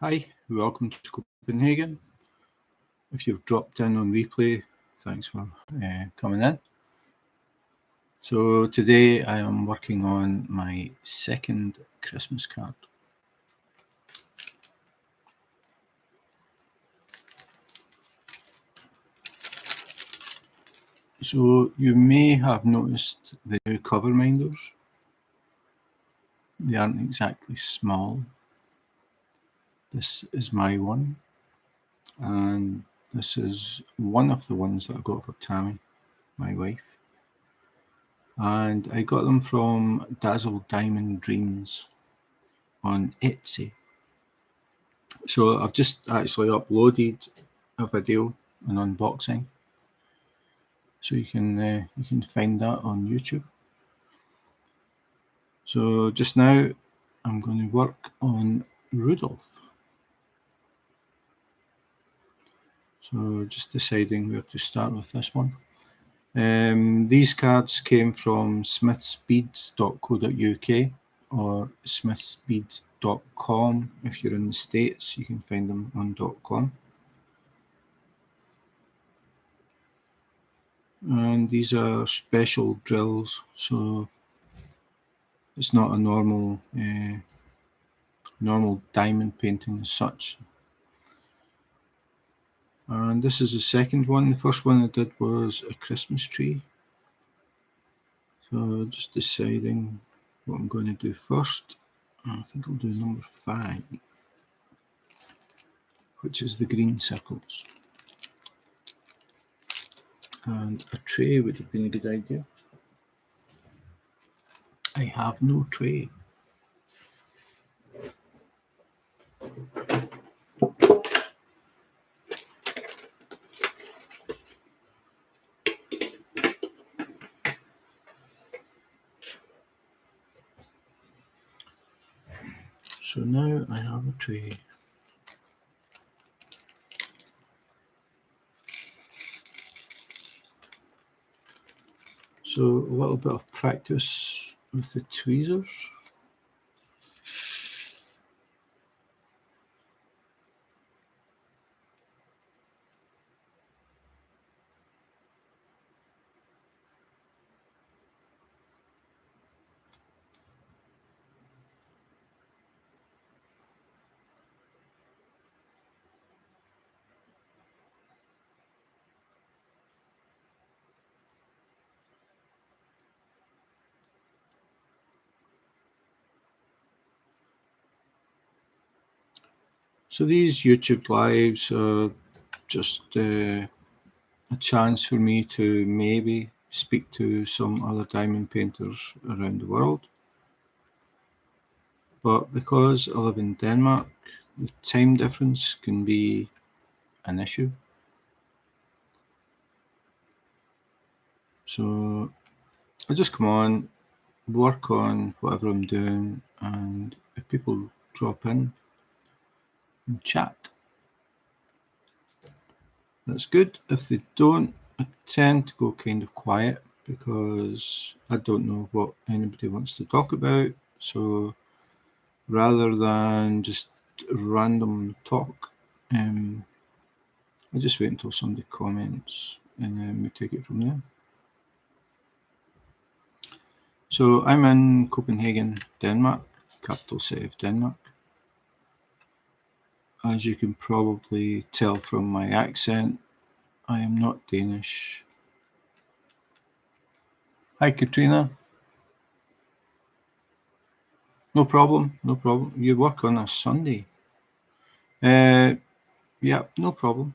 Hi, welcome to Copenhagen. If you've dropped in on replay, thanks for coming in. So today I am working on my second Christmas card. So you may have noticed the new cover minders. They aren't exactly small. This is my one, and this is one of the ones that I got for Tammy, my wife. And I got them from Dazzle Diamond Dreams on Etsy. So I've just actually uploaded a video, an unboxing, so you can find that on YouTube. So just now I'm going to work on Rudolph. So just deciding where to start with this one. These cards came from smithsbeads.co.uk or smithsbeads.com. If you're in the States, you can find them on .com. And these are special drills, so it's not a normal diamond painting as such. And this is the second one. The first one I did was a Christmas tree. So just deciding what I'm going to do first. I think I'll do number 5, which is the green circles. And a tray would have been a good idea. I have no tray. So now I have a tray. So a little bit of practice with the tweezers. So these YouTube lives are just a chance for me to maybe speak to some other diamond painters around the world. But because I live in Denmark, the time difference can be an issue. So I just come on, work on whatever I'm doing, and if people drop in and chat, that's good. If they don't, I tend to go kind of quiet because I don't know what anybody wants to talk about. So rather than just random talk, I just wait until somebody comments and then we take it from there. So I'm in Copenhagen, Denmark, capital city of Denmark. As you can probably tell from my accent, I am not Danish. Hi, Katrina. No problem, no problem. You work on a Sunday. Yeah, no problem.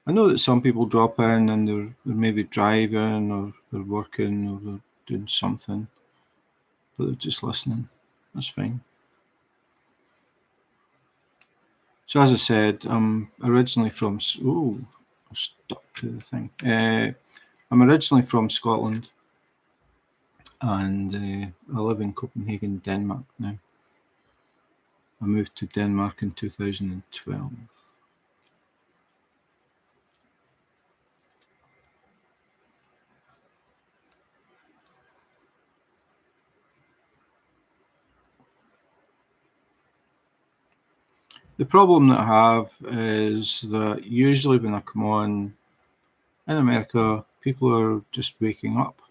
I know that some people drop in and they're maybe driving or they're working or they're doing something, but they're just listening. That's fine. So as I said, I'm originally from... Oh, I stuck to the thing. I'm originally from Scotland, and I live in Copenhagen, Denmark now. I moved to Denmark in 2012. The problem that I have is that usually when I come on in America, people are just waking up.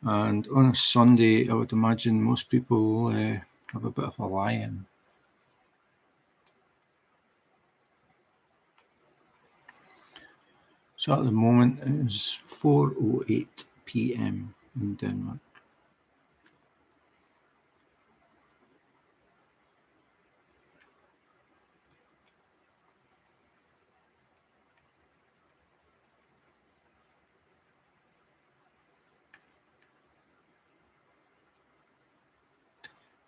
And on a Sunday, I would imagine most people have a bit of a lie-in. So at the moment it is 4:08 p.m. in Denmark.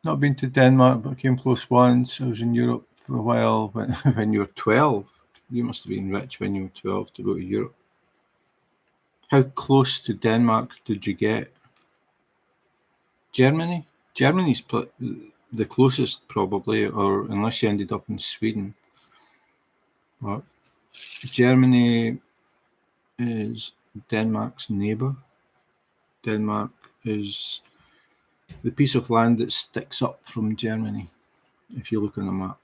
Not been to Denmark, but I came close once. I was in Europe for a while when you were 12. You must have been rich when you were 12 to go to Europe. How close to Denmark did you get? Germany? Germany's the closest probably, or unless you ended up in Sweden. But Germany is Denmark's neighbour. Denmark is the piece of land that sticks up from Germany, if you look on a map.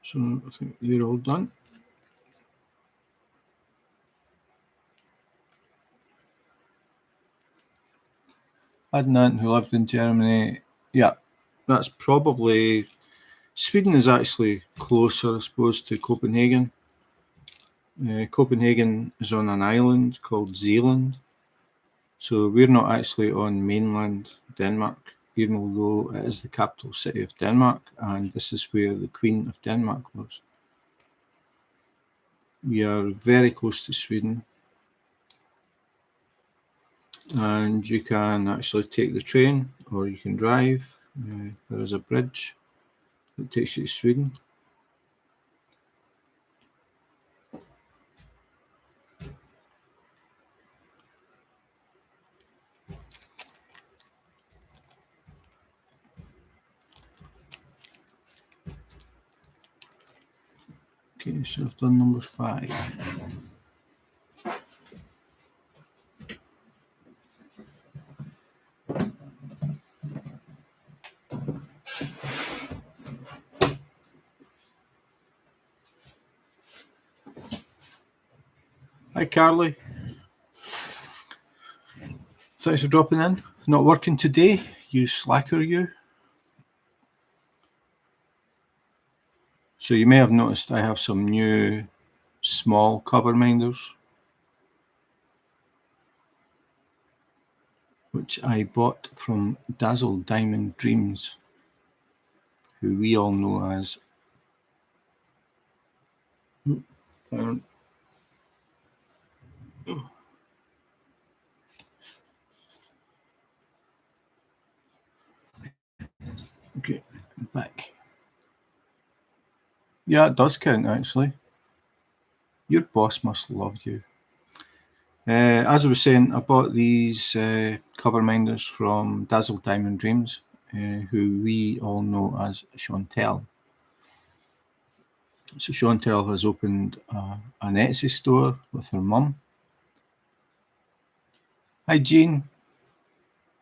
So I think they're all done. I had an aunt who lived in Germany. Yeah, that's probably... Sweden is actually closer, I suppose, to Copenhagen. Copenhagen is on an island called Zealand. So we're not actually on mainland Denmark, even though it is the capital city of Denmark, and this is where the Queen of Denmark lives. We are very close to Sweden, and you can actually take the train or you can drive. There is a bridge that takes you to Sweden. Okay, so I've done number 5. Hi, Carly. Thanks for dropping in. Not working today, you slacker, you. So you may have noticed I have some new small cover minders, which I bought from Dazzle Diamond Dreams, who we all know as... Okay, back. Yeah, it does count, actually. Your boss must love you. As I was saying, I bought these cover minders from Dazzle Diamond Dreams, who we all know as Chantel. So Chantel has opened an Etsy store with her mum. Hi, Jean.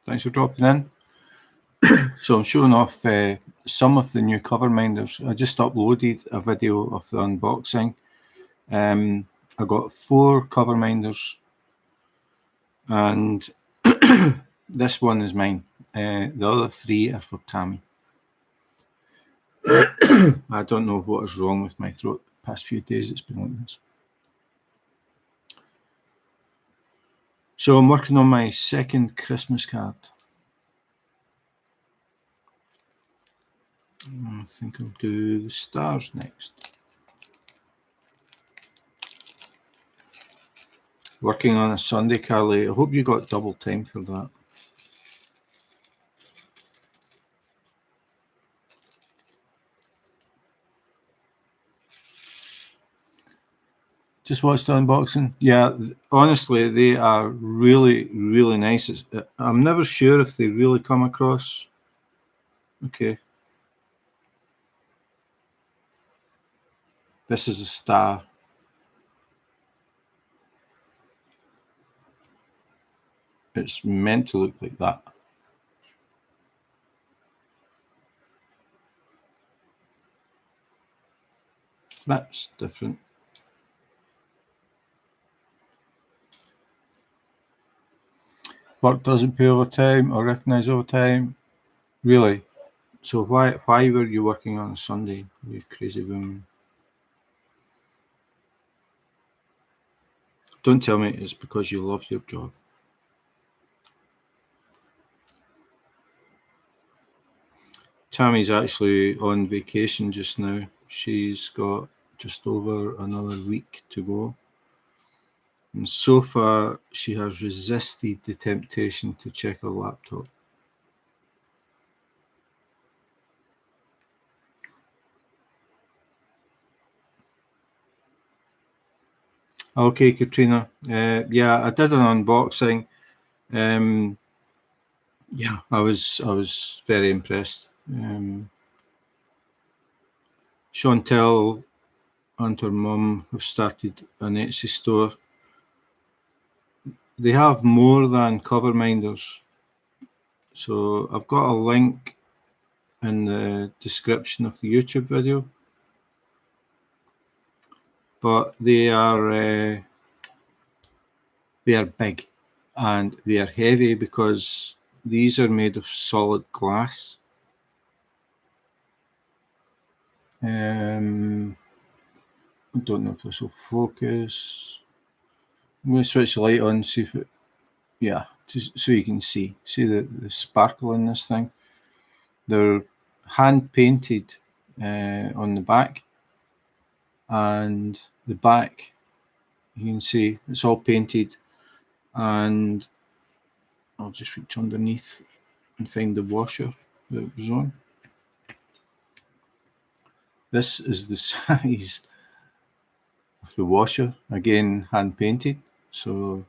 Thanks for dropping in. So I'm showing off some of the new cover minders. I just uploaded a video of the unboxing. I got 4 cover minders, and this one is mine. The other 3 are for Tammy. I don't know what is wrong with my throat. The past few days it's been like this. So I'm working on my second Christmas card. I think I'll do the stars next. Working on a Sunday, Carly. I hope you got double time for that. Just watched the unboxing. Yeah, honestly, they are really, really nice. I'm never sure if they really come across. Okay. This is a star. It's meant to look like that. That's different. Work doesn't pay overtime or recognise overtime. Really? So why were you working on a Sunday, you crazy woman? Don't tell me it's because you love your job. Tammy's actually on vacation just now. She's got just over another week to go. And so far, she has resisted the temptation to check her laptop. Okay, Katrina. Yeah, I did an unboxing. Yeah, I was very impressed. Chantel and her mum have started an Etsy store. They have more than cover minders. So I've got a link in the description of the YouTube video. But they are big and they are heavy because these are made of solid glass. I don't know if this will focus. I'm going to switch the light on, see if it, yeah, just so you can see the sparkle in this thing. They're hand painted on the back, and the back, you can see it's all painted, and I'll just reach underneath and find the washer that it was on. This is the size of the washer, again hand painted. So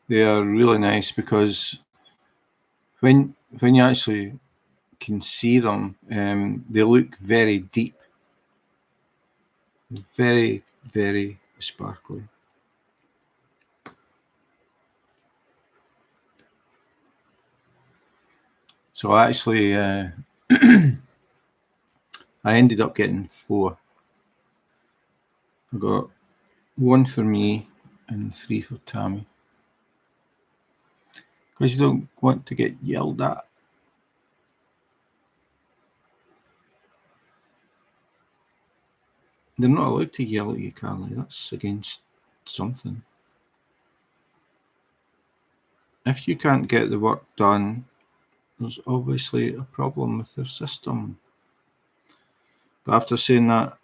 they are really nice because when you actually can see them, they look very deep, very, very sparkly. So actually, I ended up getting 4. I got 1 for me and 3 for Tammy. Because you don't want to get yelled at. They're not allowed to yell at you, Carly. That's against something. If you can't get the work done, there's obviously a problem with their system. But after saying that,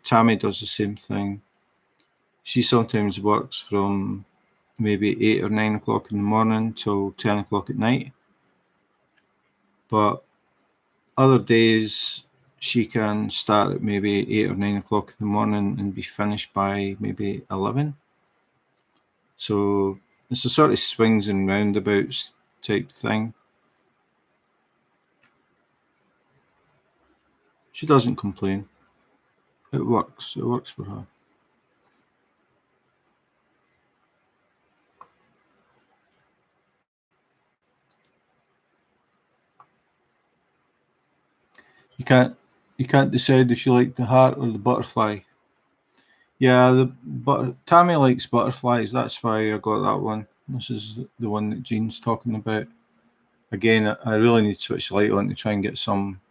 Tammy does the same thing. She sometimes works from maybe 8 or 9 o'clock in the morning till 10 o'clock at night. But other days, she can start at maybe 8 or 9 o'clock in the morning and be finished by maybe 11. So it's a sort of swings and roundabouts type thing. She doesn't complain. It works. It works for her. You can't decide if you like the heart or the butterfly. Yeah, Tammy likes butterflies. That's why I got that one. This is the one that Jean's talking about. Again, I really need to switch the light on to try and get some.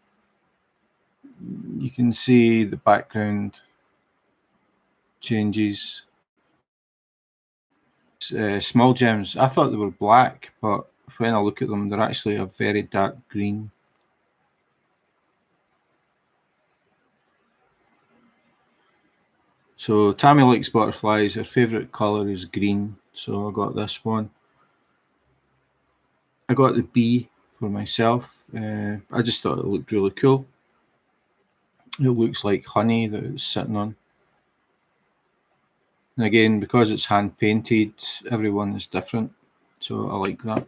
You can see the background changes. Small gems. I thought they were black, but when I look at them, they're actually a very dark green. So Tammy likes butterflies. Her favourite colour is green, so I got this one. I got the bee for myself. I just thought it looked really cool. It looks like honey that it's sitting on. And again, because it's hand painted, everyone is different. So I like that.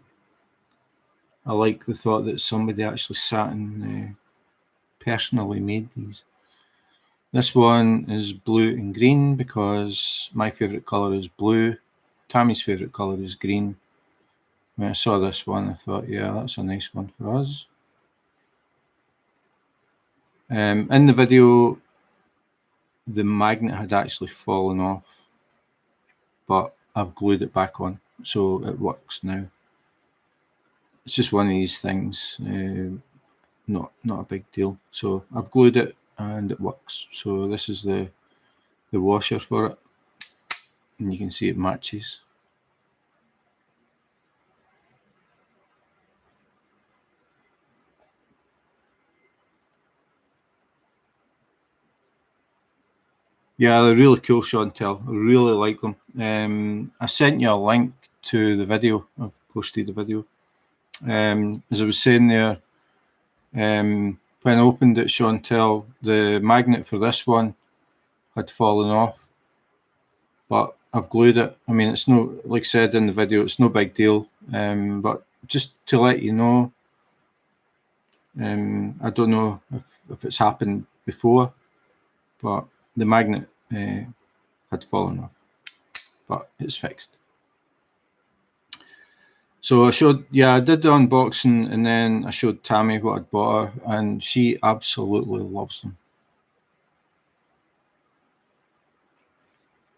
I like the thought that somebody actually sat and personally made these. This one is blue and green because my favourite colour is blue. Tammy's favourite colour is green. When I saw this one, I thought, yeah, that's a nice one for us. In the video, the magnet had actually fallen off, but I've glued it back on, so it works now. It's just one of these things, not a big deal. So I've glued it and it works. So this is the washer for it, and you can see it matches. Yeah, they're really cool, Chantel. I really like them. I sent you a link to the video. I've posted the video. As I was saying there, when I opened it, Chantel, the magnet for this one had fallen off, but I've glued it. I mean, it's no, like I said in the video, it's no big deal. But just to let you know, I don't know if it's happened before, but the magnet had fallen off, but it's fixed. So I did the unboxing, and then I showed Tammy what I'd bought her, and she absolutely loves them.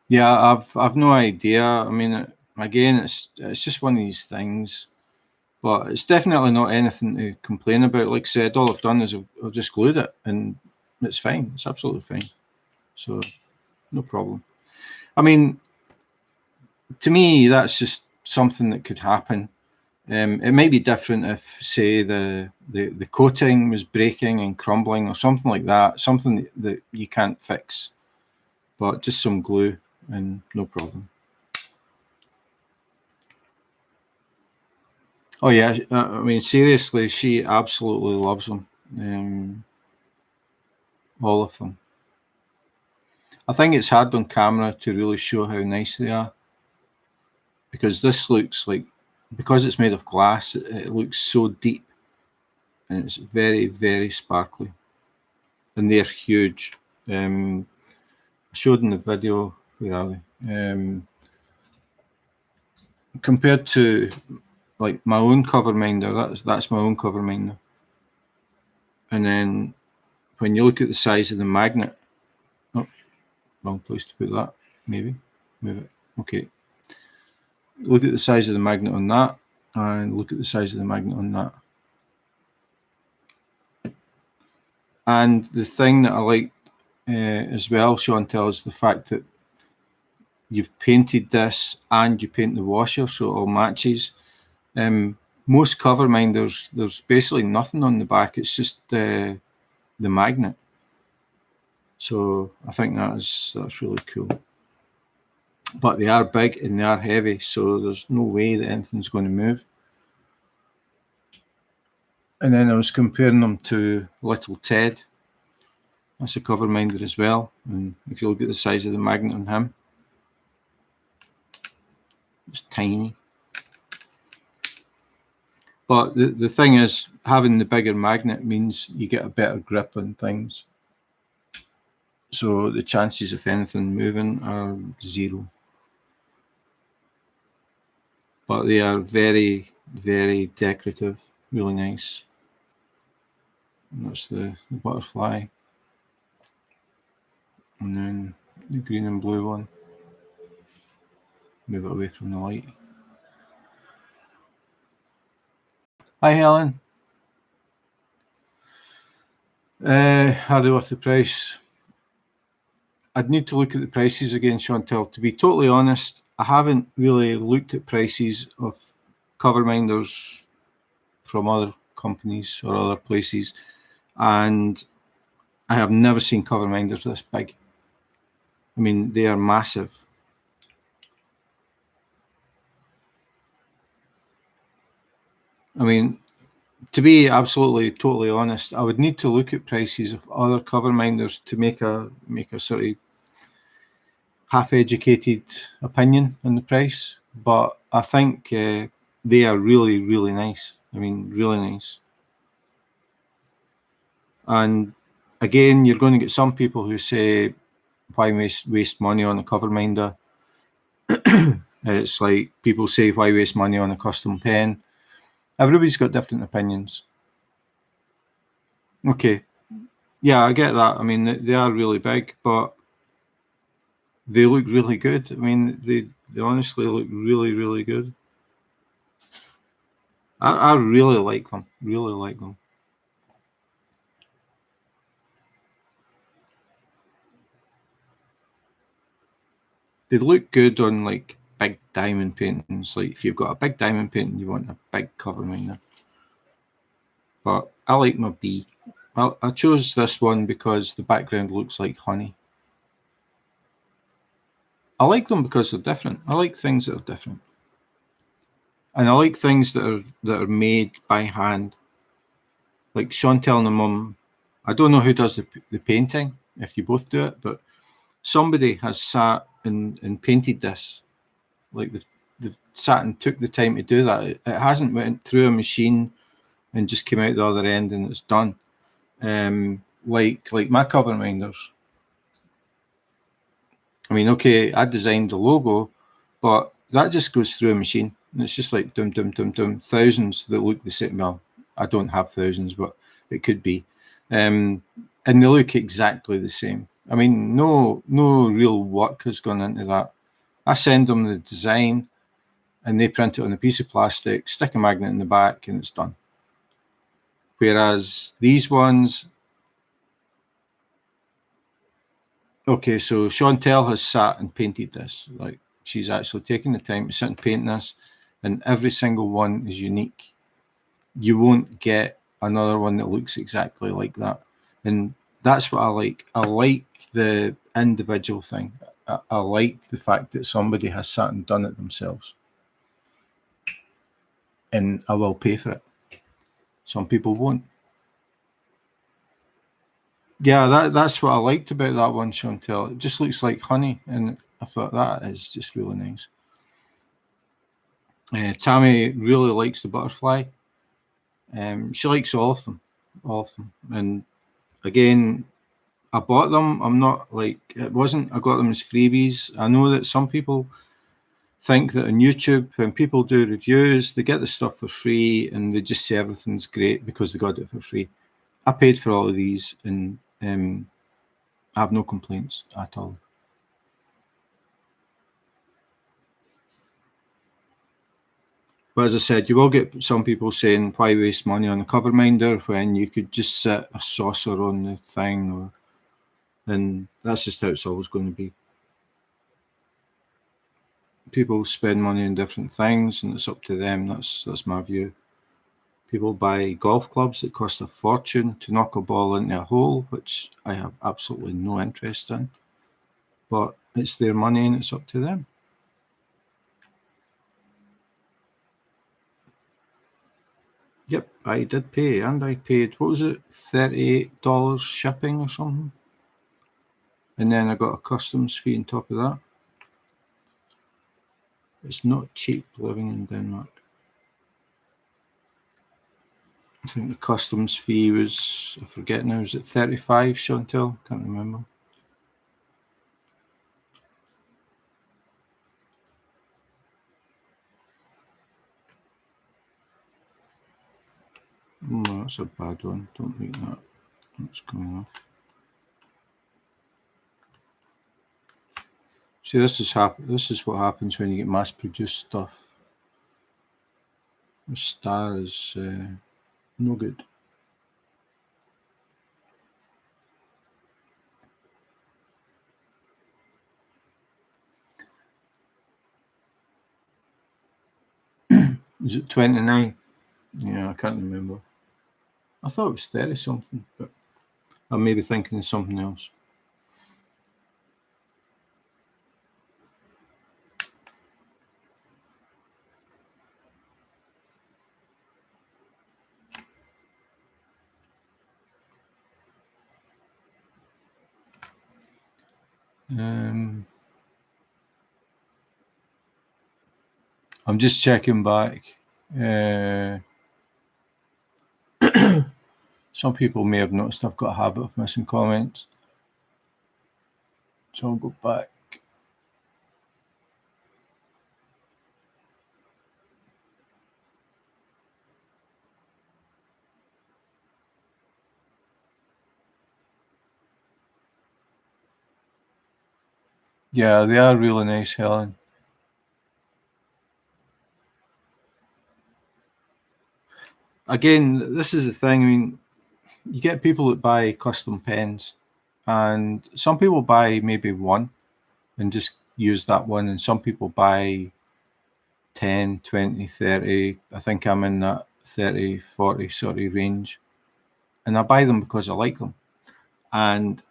Yeah, I've no idea. I mean, again, it's just one of these things, but it's definitely not anything to complain about. Like I said, all I've done is I've just glued it, and it's fine. It's absolutely fine. So no problem. I mean, to me, that's just something that could happen. It might be different if, say, the coating was breaking and crumbling or something like that, something that you can't fix, but just some glue and no problem. Oh yeah, I mean, seriously, she absolutely loves them, all of them. I think it's hard on camera to really show how nice they are, because this looks like, because it's made of glass, it looks so deep, and it's very, very sparkly, and they're huge. I showed in the video, where are they? Compared to like my own cover minder, that's my own cover minder, and then when you look at the size of the magnet, oh, wrong place to put that, maybe move it. Okay, look at the size of the magnet on that, and look at the size of the magnet on that. And the thing that I like as well, Chantel, is the fact that you've painted this and you paint the washer, so it all matches. Most cover minders, there's basically nothing on the back. It's just the magnet. So I think that's really cool. But they are big and they are heavy, so there's no way that anything's going to move. And then I was comparing them to Little Ted. That's a cover minder as well. And if you look at the size of the magnet on him, it's tiny. But the thing is, having the bigger magnet means you get a better grip on things. So the chances of anything moving are zero. But they are very, very decorative, really nice. And that's the butterfly. And then the green and blue one. Move it away from the light. Hi, Helen. Are they worth the price? I'd need to look at the prices again, Chantel. To be totally honest, I haven't really looked at prices of cover minders from other companies or other places, and I have never seen cover minders this big. I mean, they are massive. I mean, to be absolutely totally honest, I would need to look at prices of other cover minders to make a sort of half-educated opinion on the price. But I think they are really, really nice. I mean, really nice. And again, you're going to get some people who say, why waste money on a cover minder? It's like people say, why waste money on a custom pen? Everybody's got different opinions. Okay. Yeah, I get that. I mean, they are really big, but they look really good. I mean, they honestly look really, really good. I really like them. Really like them. They look good on like big diamond paintings. Like if you've got a big diamond painting, you want a big cover minder. But I like my B. I chose this one because the background looks like honey. I like them because they're different. I like things that are different, and I like things that are made by hand. Like Chantel and her mum. I don't know who does the painting. If you both do it, but somebody has sat and painted this. Like they've sat and took the time to do that. It hasn't went through a machine and just came out the other end and it's done. Like my cover minders. I mean, okay, I designed the logo, but that just goes through a machine. And it's just like dum dum dum dum, thousands that look the same. Well, I don't have thousands, but it could be. And they look exactly the same. I mean, no real work has gone into that. I send them the design and they print it on a piece of plastic, stick a magnet in the back, and it's done. Whereas these ones, okay, so Chantel has sat and painted this. Like she's actually taken the time to sit and paint this, and every single one is unique. You won't get another one that looks exactly like that. And that's what I like. I like the individual thing. I like the fact that somebody has sat and done it themselves. And I will pay for it. Some people won't. Yeah, that's what I liked about that one, Chantel. It just looks like honey, and I thought that is just really nice. Tammy really likes the butterfly. She likes all of them. And again, I bought them. I'm not like it wasn't. I got them as freebies. I know that some people think that on YouTube, when people do reviews, they get the stuff for free and they just say everything's great because they got it for free. I paid for all of these, and I have no complaints at all. But as I said, you will get some people saying, why waste money on a cover minder when you could just set a saucer on the thing? And that's just how it's always going to be. People spend money on different things, and it's up to them. That's my view. People buy golf clubs that cost a fortune to knock a ball into a hole, which I have absolutely no interest in. But it's their money, and it's up to them. Yep, I did pay, and I paid, what was it, $38 shipping or something? And then I got a customs fee on top of that. It's not cheap living in Denmark. I think the customs fee was, I forget now, was it 35, Chantel? Can't remember. No, that's a bad one. Don't make that. That's coming off. See, this is what happens when you get mass-produced stuff. The star is no good. Is it 29? Yeah, I can't remember. I thought it was 30 something, but I may be thinking of something else. I'm just checking back. Some people may have noticed I've got a habit of missing comments. So I'll go back. Yeah, they are really nice, Helen. Again, this is the thing. I mean, you get people that buy custom pens, and some people buy maybe one and just use that one, and some people buy 10, 20, 30. I think I'm in that 30, 40 sort of range. And I buy them because I like them. And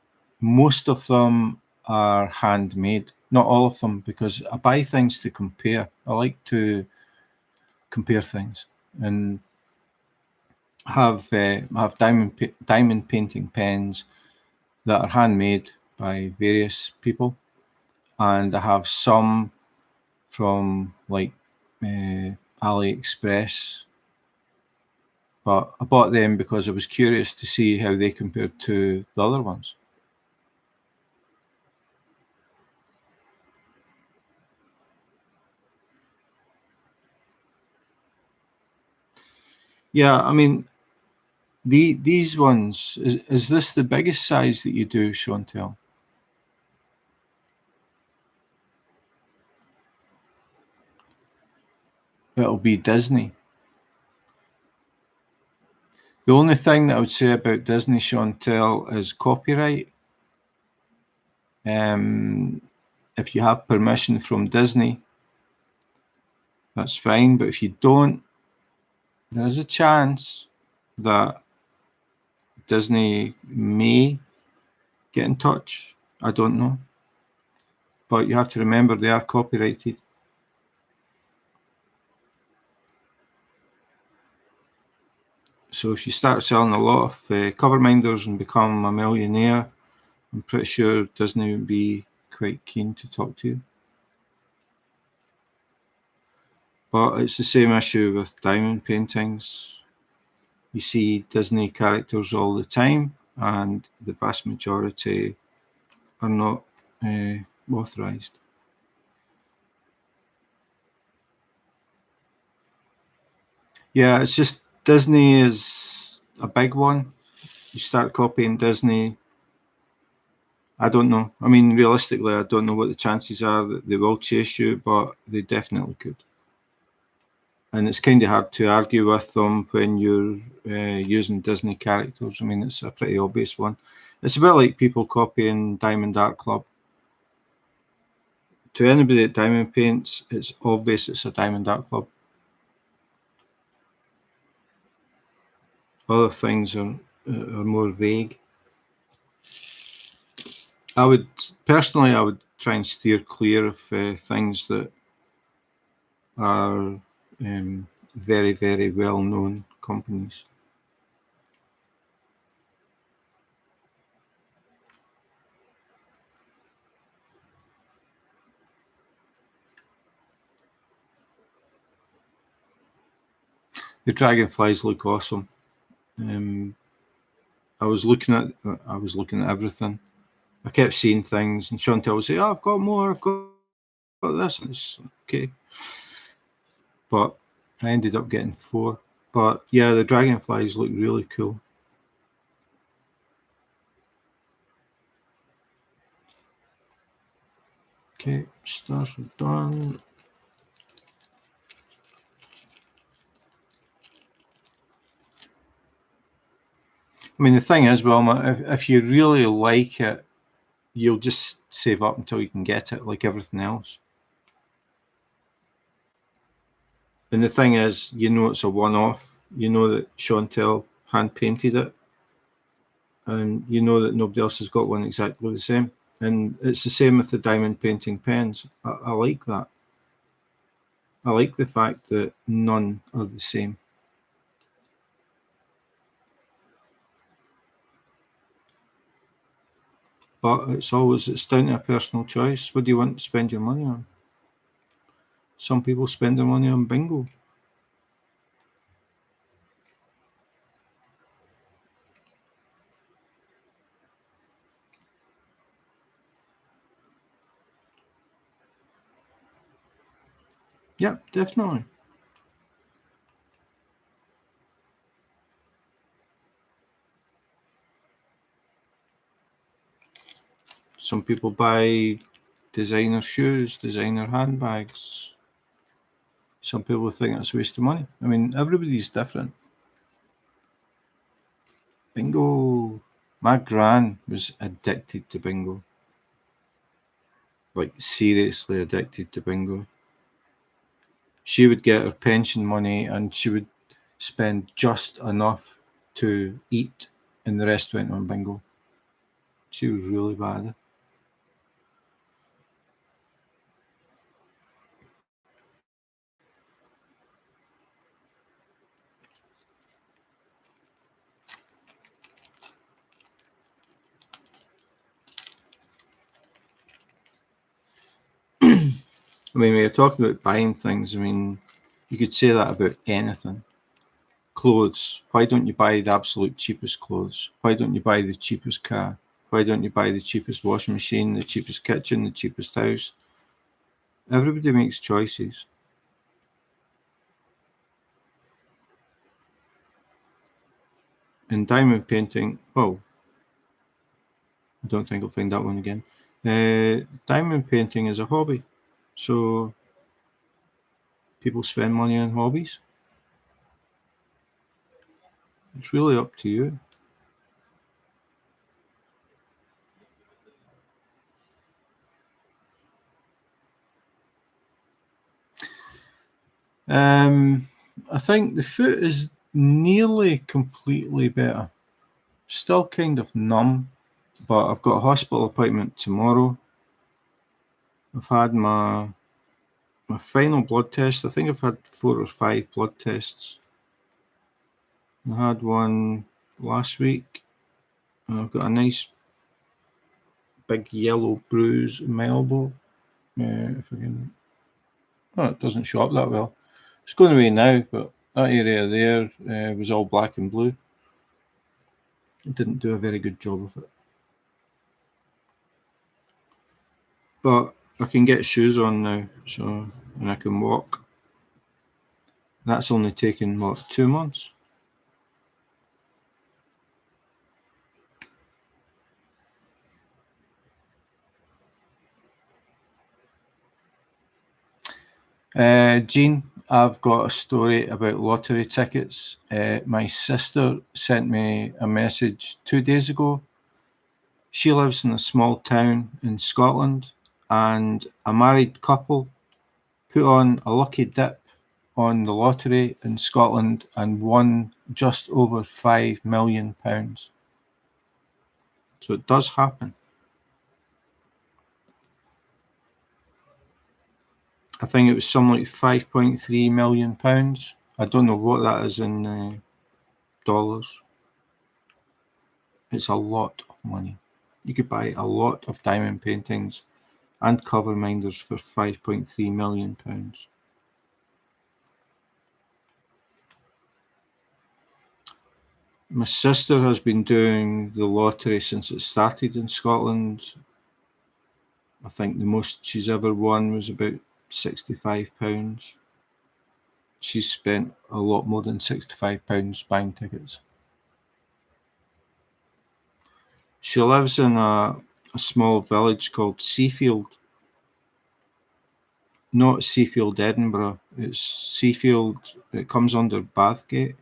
most of them are handmade. Not all of them, because I buy things to compare. I like to compare things and have diamond painting pens that are handmade by various people, and I have some from like AliExpress, but I bought them because I was curious to see how they compared to the other ones. Yeah, I mean, these ones, is this the biggest size that you do, Chantel? It'll be Disney. The only thing that I would say about Disney, Chantel, is copyright. If you have permission from Disney, that's fine. But if you don't, there is a chance that Disney may get in touch. I don't know. But you have to remember they are copyrighted. So if you start selling a lot of cover minders and become a millionaire, I'm pretty sure Disney would be quite keen to talk to you. But it's the same issue with diamond paintings. You see Disney characters all the time, and the vast majority are not authorized. Yeah, it's just Disney is a big one. You start copying Disney, I don't know. I mean, realistically, I don't know what the chances are that they will chase you, but they definitely could. And it's kind of hard to argue with them when you're using Disney characters. I mean, it's a pretty obvious one. It's a bit like people copying Diamond Art Club. To anybody that diamond paints, it's obvious it's a Diamond Art Club. Other things are more vague. I would try and steer clear of things that are very, very well known companies. The dragonflies look awesome. I was looking at everything. I kept seeing things, and Chantel would say, "Oh, I've got more. I've got this." And it's okay, but I ended up getting 4. But yeah, the dragonflies look really cool. Okay, stars are done. I mean, the thing is, Wilma, if you really like it, you'll just save up until you can get it, like everything else. And the thing is, you know it's a one-off. You know that Chantel hand painted it, and you know that nobody else has got one exactly the same. And it's the same with the diamond painting pens. I like that. I like the fact that none are the same. But it's down to a personal choice. What do you want to spend your money on? Some people spend their money on bingo. Yep, definitely. Some people buy designer shoes, designer handbags. Some people think it's a waste of money. I mean, everybody's different. Bingo. My gran was addicted to bingo. Like, seriously addicted to bingo. She would get her pension money and she would spend just enough to eat, and the rest went on bingo. She was really bad. I mean, when you're talking about buying things, I mean, you could say that about anything. Clothes. Why don't you buy the absolute cheapest clothes? Why don't you buy the cheapest car? Why don't you buy the cheapest washing machine, the cheapest kitchen, the cheapest house? Everybody makes choices. In diamond painting, well, I don't think I'll find that one again. Diamond painting is a hobby. So people spend money on hobbies. It's really up to you. I think the foot is nearly completely better. Still kind of numb, but I've got a hospital appointment tomorrow. I've had my final blood test. I think I've had 4 or 5 blood tests. I had one last week, and I've got a nice big yellow bruise in my elbow. If I can, oh, it doesn't show up that well. It's going away now, but that area there was all black and blue. It didn't do a very good job of it. But I can get shoes on now, so and I can walk. That's only taken what 2 months. Jean, I've got a story about lottery tickets. My sister sent me a message 2 days ago. She lives in a small town in Scotland, and a married couple put on a lucky dip on the lottery in Scotland and won just over £5 million. So it does happen. I think it was something like £5.3 million. I don't know what that is in dollars. It's a lot of money. You could buy a lot of diamond paintings and cover minders for £5.3 million. My sister has been doing the lottery since it started in Scotland. I think the most she's ever won was about £65. She's spent a lot more than £65 buying tickets. She lives in a small village called Seafield. Not Seafield, Edinburgh. It's Seafield. It comes under Bathgate.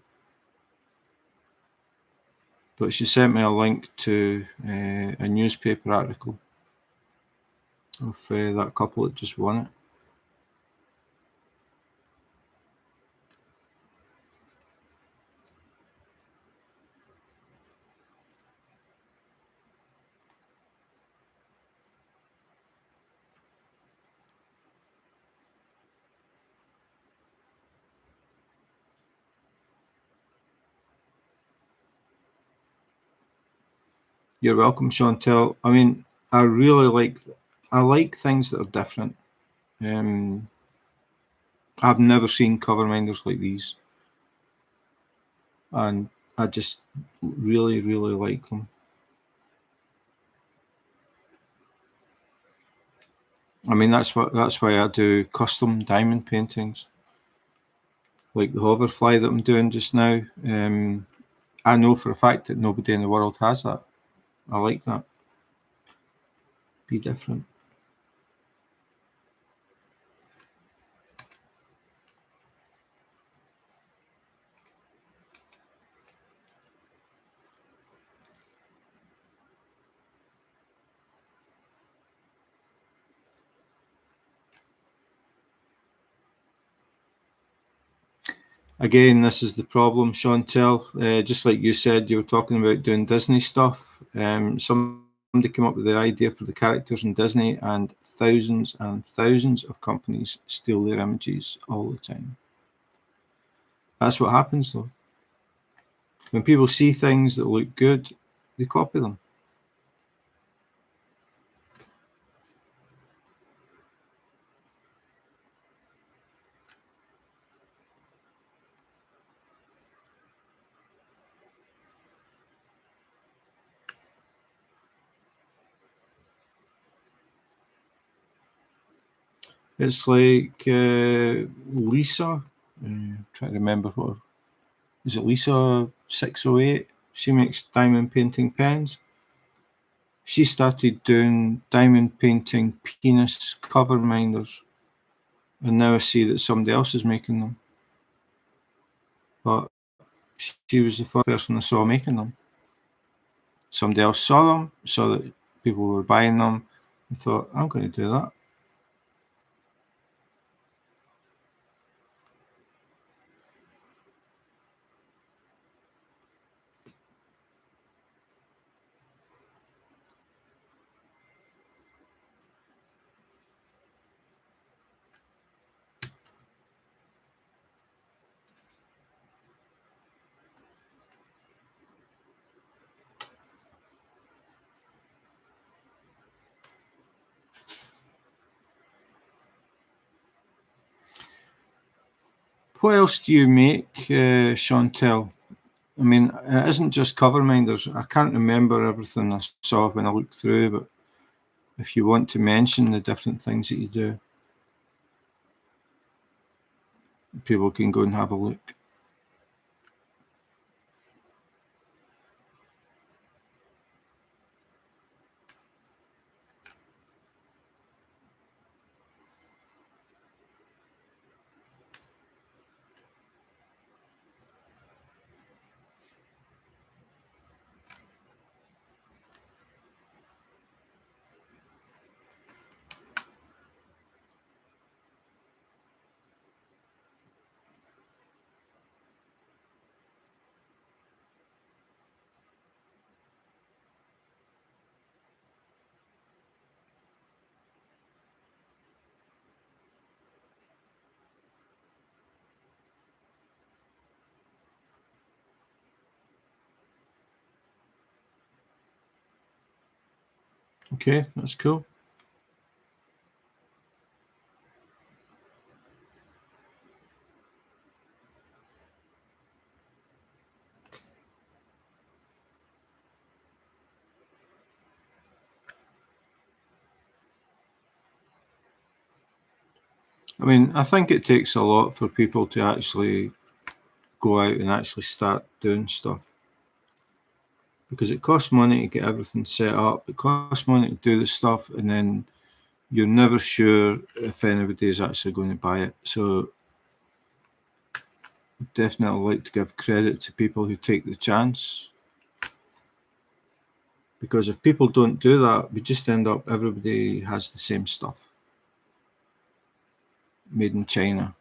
But she sent me a link to a newspaper article of that couple that just won it. You're welcome, Chantel. I mean, I really I like things that are different. Um, I've never seen cover minders like these, and I just really, really like them. I mean, that's why I do custom diamond paintings, like the hoverfly that I'm doing just now. I know for a fact that nobody in the world has that. I like that. Be different. Again, this is the problem, Chantel. Just like you said, you were talking about doing Disney stuff. Somebody came up with the idea for the characters in Disney, and thousands of companies steal their images all the time. That's what happens, though. When people see things that look good, they copy them. It's like Lisa. Trying to remember what is it. Lisa 608. She makes diamond painting pens. She started doing diamond painting penis cover minders, and now I see that somebody else is making them. But she was the first person I saw making them. Somebody else saw them, saw that people were buying them, and thought, I'm going to do that. What else do you make, Chantel? I mean, it isn't just cover minders. I can't remember everything I saw when I looked through, but if you want to mention the different things that you do, people can go and have a look. Okay, that's cool. I mean, I think it takes a lot for people to actually go out and actually start doing stuff, because it costs money to get everything set up. It costs money to do the stuff, and then you're never sure if anybody is actually going to buy it. So definitely like to give credit to people who take the chance, because if people don't do that, we just end up everybody has the same stuff made in China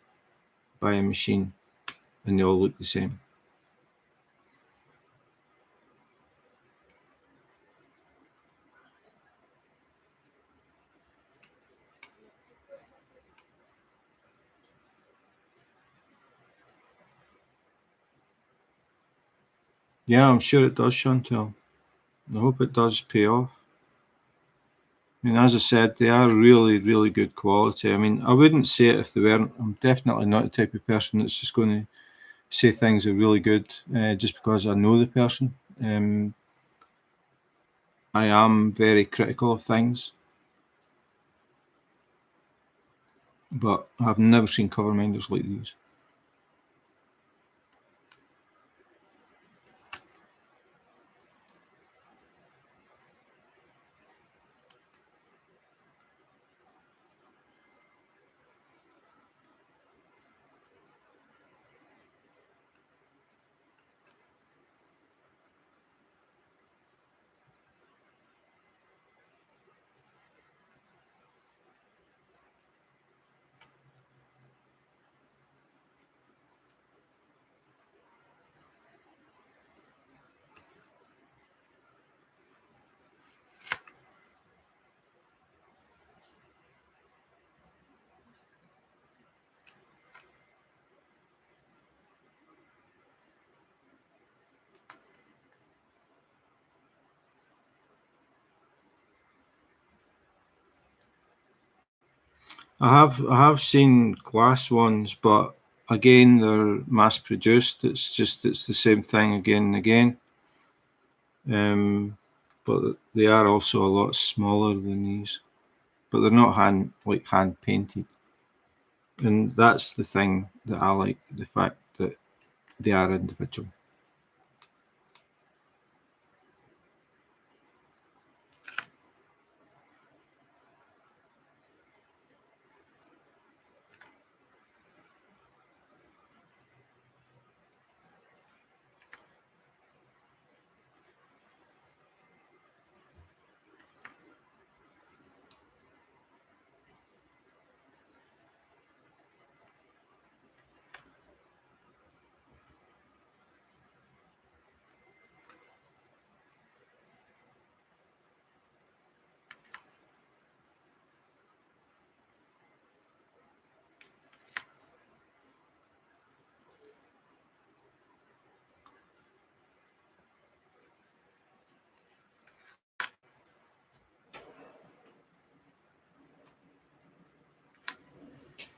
by a machine, and they all look the same. Yeah, I'm sure it does, Chantel. I hope it does pay off. I mean, as I said, they are really, really good quality. I mean, I wouldn't say it if they weren't. I'm definitely not the type of person that's just going to say things are really good just because I know the person. I am very critical of things. but I've never seen cover minders like these. I have seen glass ones, but again they're mass produced. It's the same thing again and again. But they are also a lot smaller than these. But they're not hand painted. And that's the thing that I like, the fact that they are individual.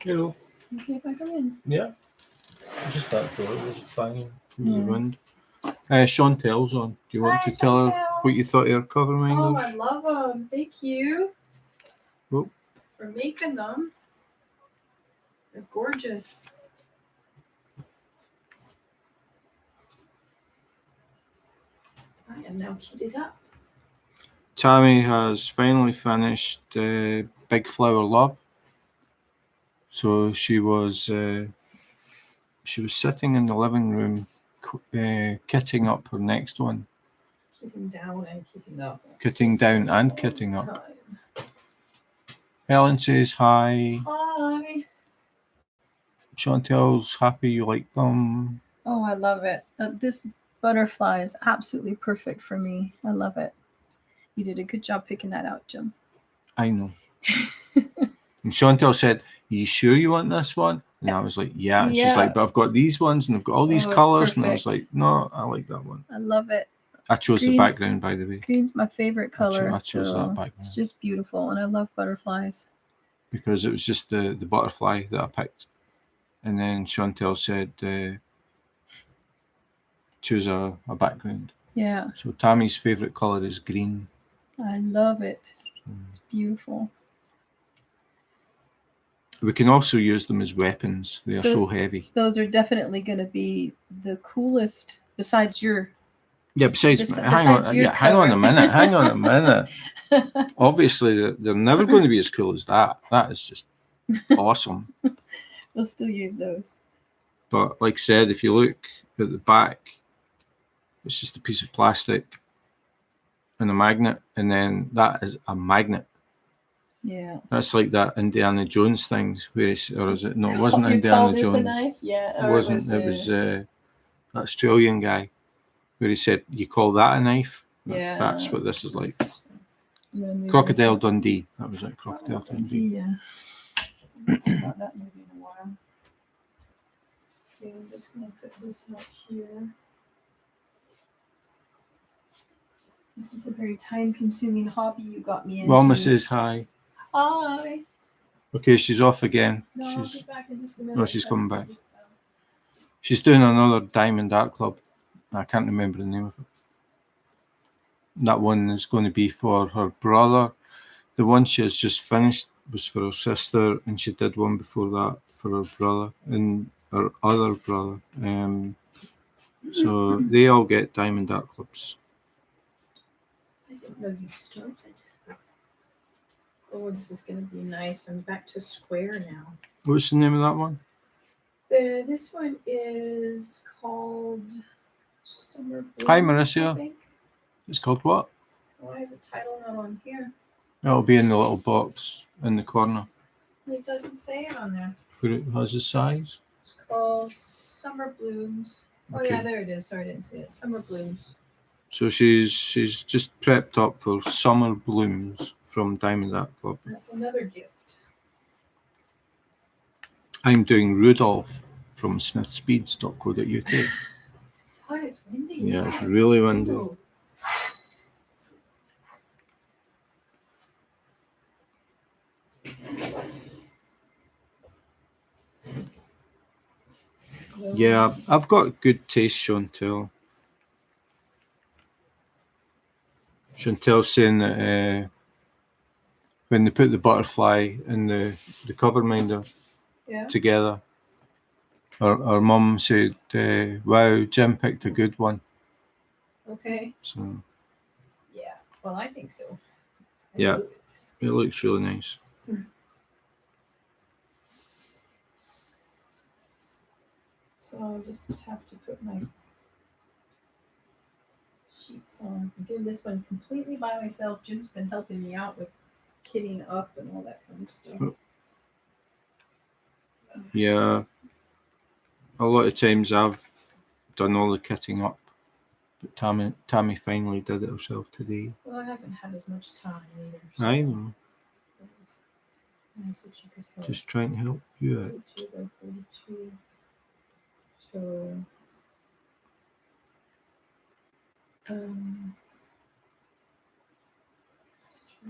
Hello. Okay, if I come in. Yeah. Just that door was banging through the wind. Chantel's on. Do you want to tell her what you thought of her cover minders? Oh, I love them. Thank you for making them. They're gorgeous. I am now kitted up. Tammy has finally finished Big Flower Love. So she was sitting in the living room kitting up her next one. Kitting down and kitting up. Kitting down and kitting up. Helen says hi. Hi. Chantel's happy you like them. Oh, I love it. This butterfly is absolutely perfect for me. I love it. You did a good job picking that out, Jim. I know. And Chantel said, "Are you sure you want this one?" And I was like, yeah. And she's like, "But I've got these ones and I've got all these colours." And I was like, "No, I like that one." I love it. I chose the background, by the way. Green's my favorite color. I chose that background. It's just beautiful, and I love butterflies. Because it was just the butterfly that I picked. And then Chantel said, choose a background. Yeah. So Tammy's favourite colour is green. I love it. It's beautiful. We can also use them as weapons. They are so heavy. Those are definitely going to be the coolest, besides your... Yeah, besides hang on a minute. Obviously, they're never going to be as cool as that. That is just awesome. We'll still use those. But like I said, if you look at the back, it's just a piece of plastic and a magnet, and then that is a magnet. Yeah. That's like that Indiana Jones things, or is it? No, it wasn't Indiana Jones. A knife? Yeah. It wasn't. It was that Australian guy where he said, "You call that a knife?" Yeah. That's what this is like. Crocodile Dundee. That was like Crocodile Dundee. Yeah. I haven't got that movie in a while. Okay, I'm just going to put this out here. This is a very time-consuming hobby you got me into. Wilma says hi. Hi. Okay, she's off again. No, I'll be back in just a minute. No, she's coming back. She's doing another Diamond Art Club. I can't remember the name of it. That one is going to be for her brother. The one she has just finished was for her sister, and she did one before that for her brother and her other brother. So they all get diamond art clubs. I didn't know you started. Oh, this is going to be nice. I'm back to square now. What's the name of that one? This one is called Summer Bloom. Hi, Marissa. I think. It's called what? Why is the title not on here? It'll be in the little box in the corner. It doesn't say it on there. Where it has the size. It's called Summer Blooms. Oh Okay. yeah, there it is. Sorry, I didn't see it. Summer Blooms. So she's just prepped up for Summer Blooms from Diamond Art Club. That's another gift. I'm doing Rudolph from smithspeeds.co.uk. Oh, it's windy. Yeah, isn't it's it? really windy. Ooh. Yeah, I've got good taste, Chantel. Chantel's saying that when they put the butterfly and the cover minder together, our mum said, wow, Jim picked a good one. Okay. So Yeah. Well, I think so. Yeah. love it. it looks really nice. So I'll just have to put my sheets on. I'm doing this one completely by myself. Jim's been helping me out with kitting up and all that kind of stuff. Yeah. A lot of times I've done all the kitting up, but Tammy finally did it herself today. Well, I haven't had as much time either. So I know. it was nice that you could help. Just trying to help you out. 42 by 42. So, just trying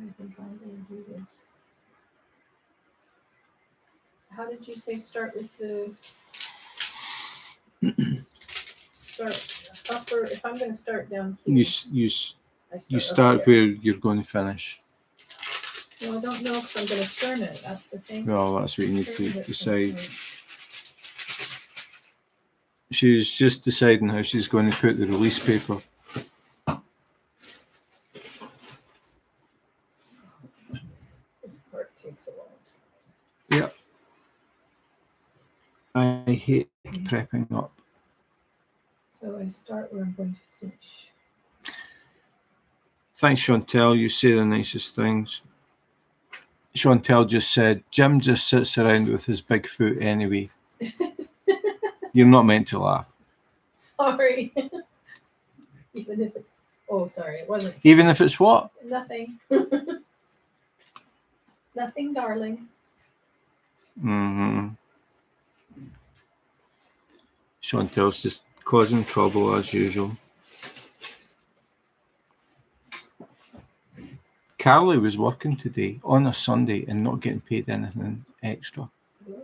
to think how I'm going to do this. So how did you say start with the upper? If I'm going to start down here, You start where you're going to finish. Well, I don't know if I'm going to turn it. That's the thing. Well, that's what you need to Turn it decide. sometime. She's just deciding how she's going to put the release paper. This part takes a long time. Yeah. I hate prepping up. So I start where I'm going to finish. Thanks, Chantel. You say the nicest things. Chantel just said, Jim just sits around with his big foot anyway. You're not meant to laugh. Sorry. Even if it's... Oh, sorry. It wasn't... Even if it's what? Nothing. Nothing, darling. Mm-hmm. Chantel's just causing trouble as usual. Carly was working today on a Sunday and not getting paid anything extra. Oh.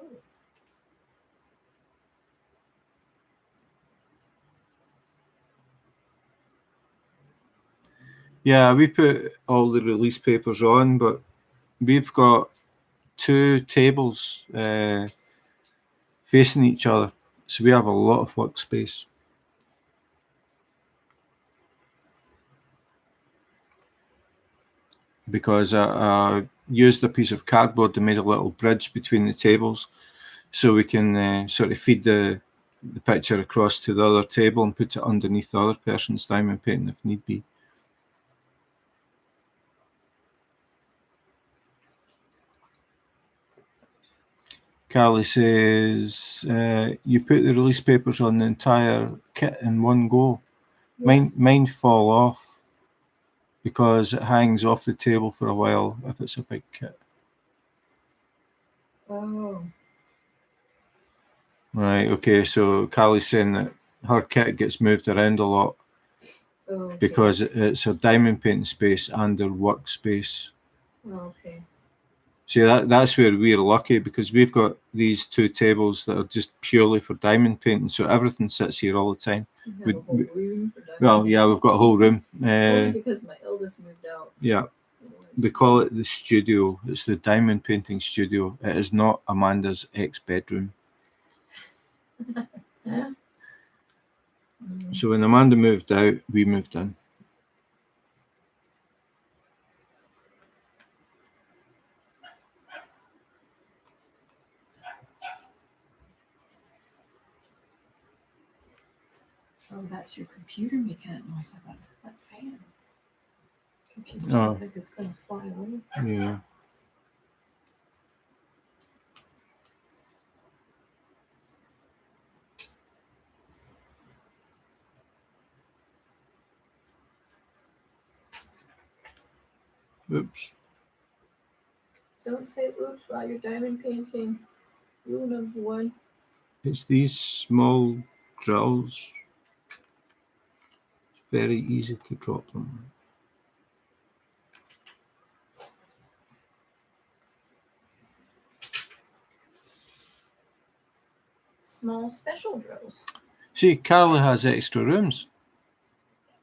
Yeah, we put all the release papers on, but we've got 2 tables facing each other, so we have a lot of workspace. Because I used a piece of cardboard and made a little bridge between the tables, so we can sort of feed the picture across to the other table and put it underneath the other person's diamond painting if need be. Carly says, you put the release papers on the entire kit in one go. Yeah. Mine fall off because it hangs off the table for a while if it's a big kit. Oh. Right, okay, so Carly's saying that her kit gets moved around a lot Okay. because it's her diamond painting space and her workspace. Okay. See, that's where we're lucky, because we've got these 2 tables that are just purely for diamond painting, so everything sits here all the time. You have a whole room for diamond Well, yeah, we've got a whole room. Only because my eldest moved out. Yeah. We call it the studio. It's the diamond painting studio. It is not Amanda's ex-bedroom. So when Amanda moved out, we moved in. Oh, that's your computer making that noise. That's that fan. Computer Oh. sounds like it's gonna fly away. Yeah. Oops. Don't say oops while you're diamond painting. Rule number 1. It's these small drills. It's very easy to drop them. Small special drills. See, Carly has extra rooms.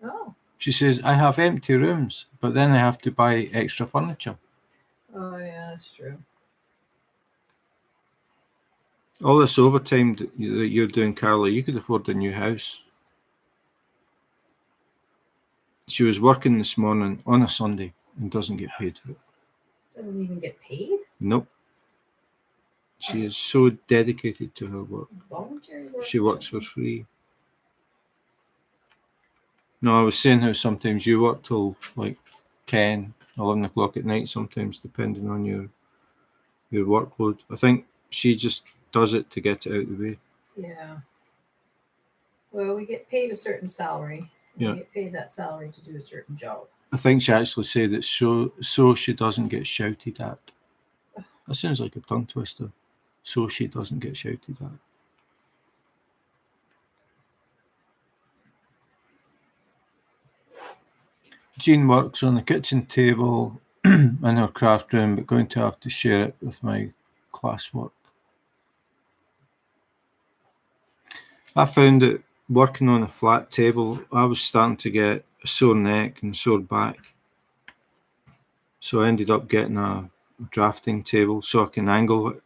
Oh. She says, I have empty rooms, but then I have to buy extra furniture. Oh yeah, that's true. All this overtime that you're doing, Carly, you could afford a new house. She was working this morning on a Sunday and doesn't get paid for it. Doesn't even get paid? Nope. She is so dedicated to her work. Voluntary work. She works for free. No, I was saying how sometimes you work till like 10, 11 o'clock at night, sometimes depending on your workload. I think she just does it to get it out of the way. Yeah. Well, we get paid a certain salary. Yeah. We get paid that salary to do a certain job. I think she actually said it so she doesn't get shouted at. That sounds like a tongue twister. So she doesn't get shouted at. Jean works on the kitchen table in her craft room, but going to have to share it with my classwork. I found that working on a flat table, I was starting to get a sore neck and sore back. So I ended up getting a drafting table so I can angle it,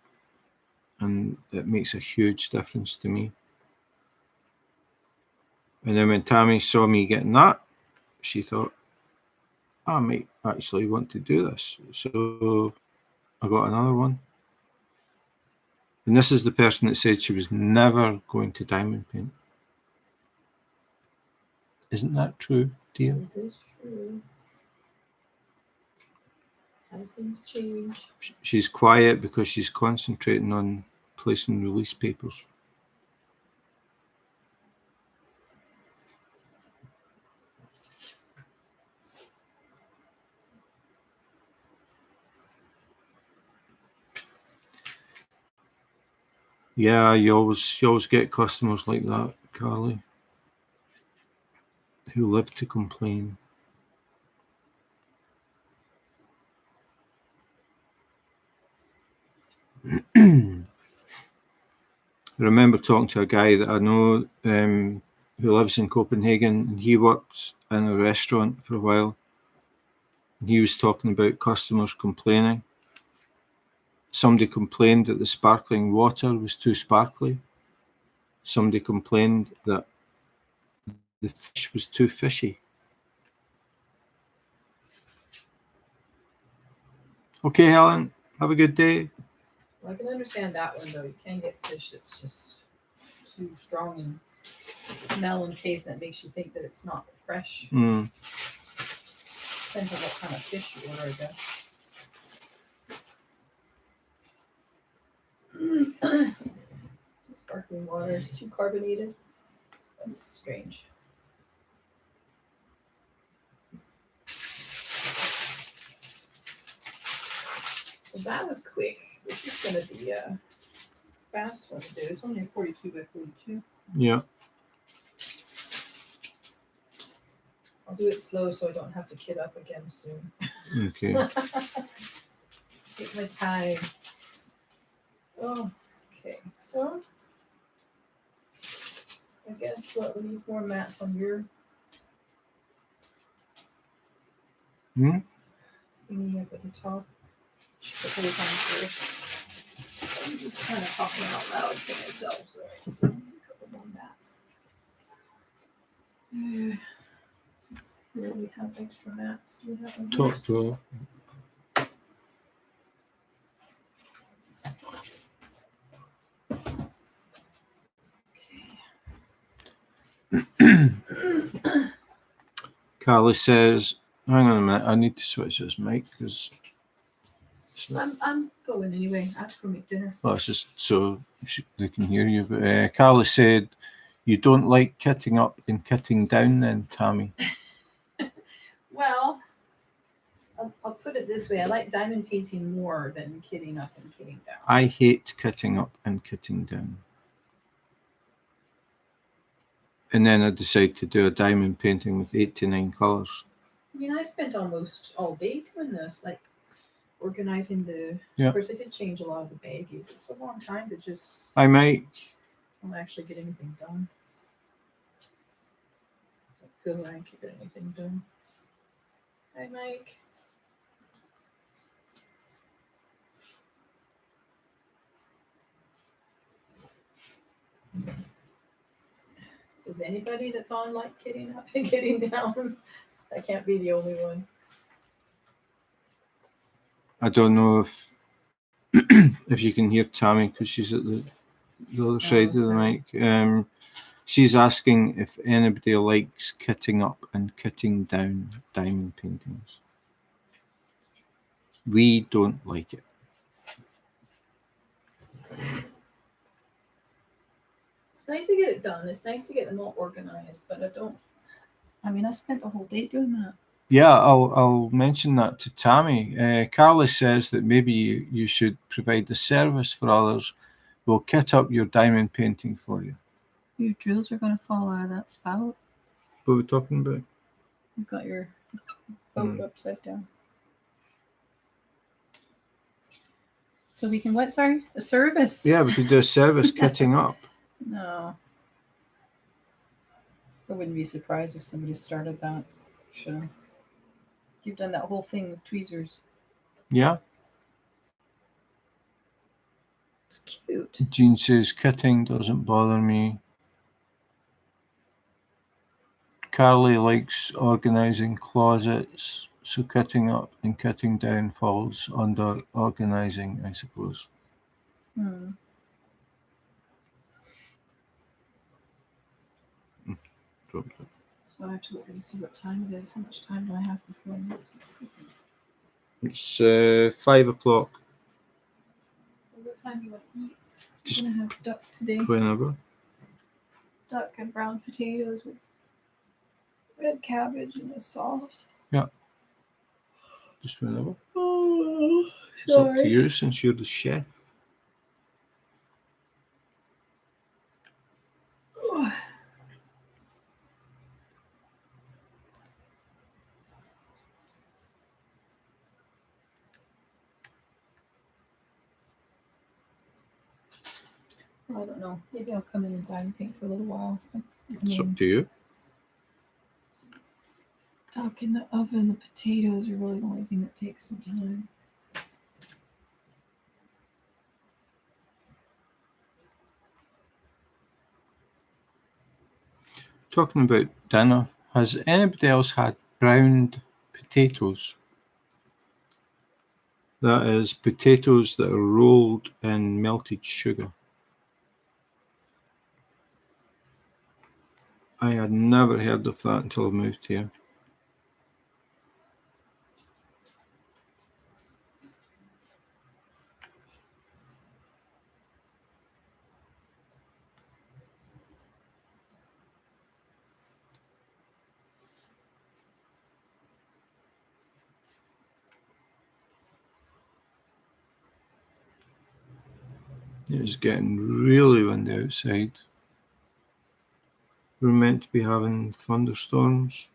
and it makes a huge difference to me. And then when Tammy saw me getting that, she thought, I might actually want to do this. So I got another one. And this is the person that said she was never going to diamond paint. Isn't that true, dear? It is true. How things change. She's quiet because she's concentrating on placing release papers. Yeah, you always get customers like that, Carly, who live to complain. I remember talking to a guy that I know who lives in Copenhagen, and he worked in a restaurant for a while. And he was talking about customers complaining. Somebody complained that the sparkling water was too sparkly. Somebody complained that the fish was too fishy. Okay, Helen, have a good day. Well, I can understand that one though. You can get fish that's just too strong in smell and taste that makes you think that it's not fresh. Mm. Depends on what kind of fish you order, I guess. Sparkling water is too carbonated. That's strange. Well, that was quick. This is going to be a fast one to do. It's only a 42 by 42. Yeah. I'll do it slow so I don't have to kid up again soon. Okay. Take my time. Oh, okay. So, I guess what we need more mats on your thingy up at the top. Should put those on first. I'm just kind of talking out loud to myself, so I can find a couple more mats. Where do we have extra mats? Do we have them here? Top drawer. Carly says, hang on a minute, I need to switch this mic because I'm going anyway. I have to go make dinner. well, it's just so they can hear you. But Carly said, you don't like kitting up and kitting down then, Tammy? Well, I'll put it this way. I like diamond painting more than kitting up and kitting down. I hate kitting up and kitting down. And then I decide to do a diamond painting with 8 to 9 colours. I mean, I spent almost all day doing this, like organizing the. Yeah. Of course, I did change a lot of the baggies. It's a long time to just Hi, Mike. don't actually get anything done. Don't feel like I can get anything done. Hi, Mike. Does anybody that's on like kitting up and getting down? I can't be the only one. I don't know if if you can hear Tammy because she's at the other side of the sorry. mic. She's asking if anybody likes kitting up and kitting down diamond paintings. We don't like it. It's nice to get it done. It's nice to get them all organized, but I mean, I spent a whole day doing that. Yeah, I'll mention that to Tammy. Carly says that maybe you should provide the service for others. We'll kit up your diamond painting for you. Your drills are going to fall out of that spout. What are we talking about? You've got your boat upside down. So we can what? Sorry, a service. Yeah, we could do a service kitting up. No. I wouldn't be surprised if somebody started that. Sure. You've done that whole thing with tweezers. Yeah. It's cute. Jean says kitting doesn't bother me. Carly likes organising closets, so kitting up and kitting down falls under organising, I suppose. Dropped it. So I have to look and see what time it is. How much time do I have before next? It's 5 o'clock. What time do you want to eat? Just I'm gonna have duck today. Whenever. Duck and brown potatoes with red cabbage and a sauce. Yeah. Just whenever. Oh, It's up to you since you're the chef. I don't know. Maybe I'll come in and diamond paint for a little while. It's up to you. Duck in the oven, the potatoes are really the only thing that takes some time. Talking about dinner, has anybody else had browned potatoes? That is potatoes that are rolled in melted sugar. I had never heard of that until I moved here. It's getting really windy outside. We're meant to be having thunderstorms.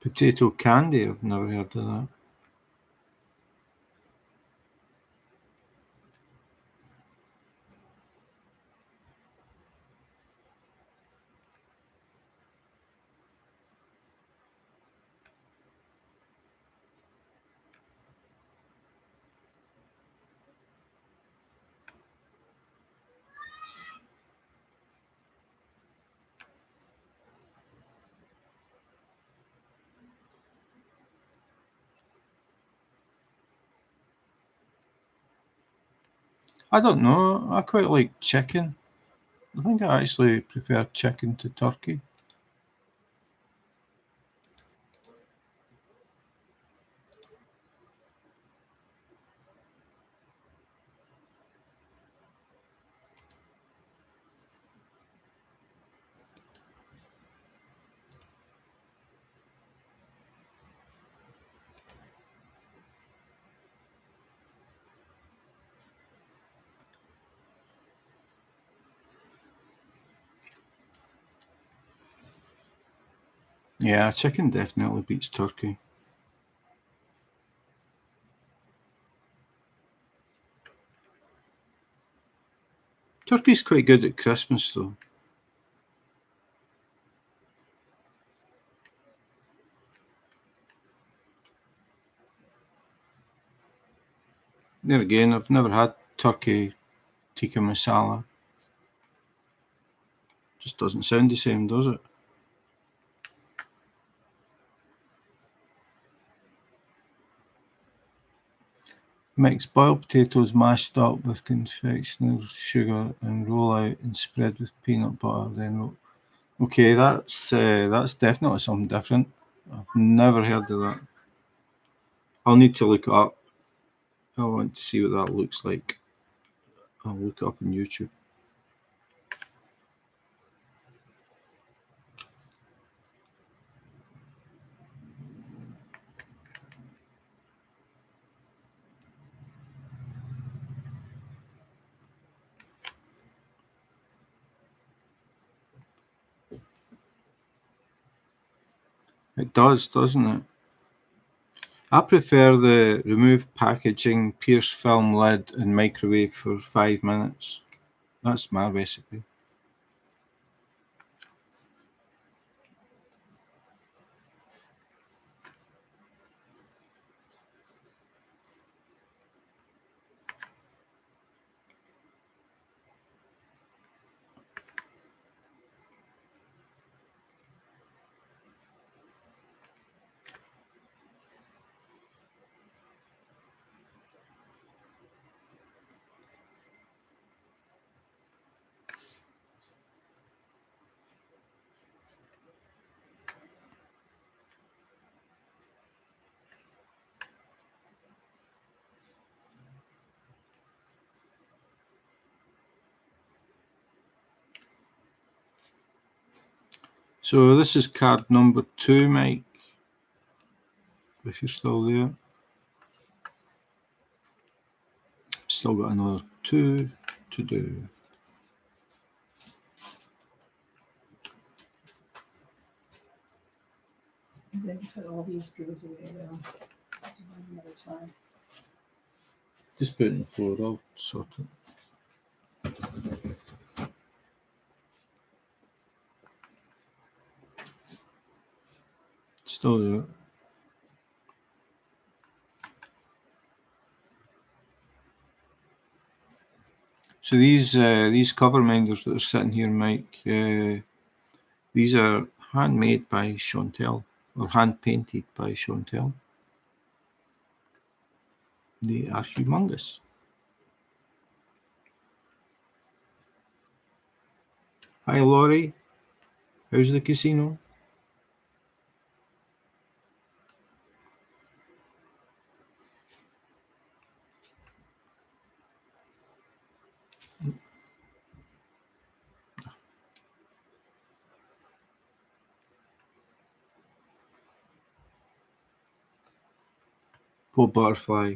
Potato candy, I've never heard of that. I don't know. I quite like chicken. I think I actually prefer chicken to turkey. Yeah, chicken definitely beats turkey. Turkey's quite good at Christmas though. There again, I've never had turkey tikka masala. Just doesn't sound the same, does it? Mix boiled potatoes mashed up with confectioner's sugar and roll out and spread with peanut butter. Then roll. Okay, that's definitely something different. I've never heard of that. I'll need to look it up. I want to see what that looks like. I'll look it up on YouTube. It does, doesn't it? I prefer the remove packaging, pierce film lid, and microwave for 5 minutes. That's my recipe. So this is card number 2, Mike, if you're still there. Still got another 2 to do. They can put all these screws away though. Do one another time. Just put it on the floor, I'll sort it. Still there. So these cover minders that are sitting here, Mike, these are handmade by Chantel, or hand painted by Chantel. They are humongous. Hi Laurie, how's the casino? Poor butterfly.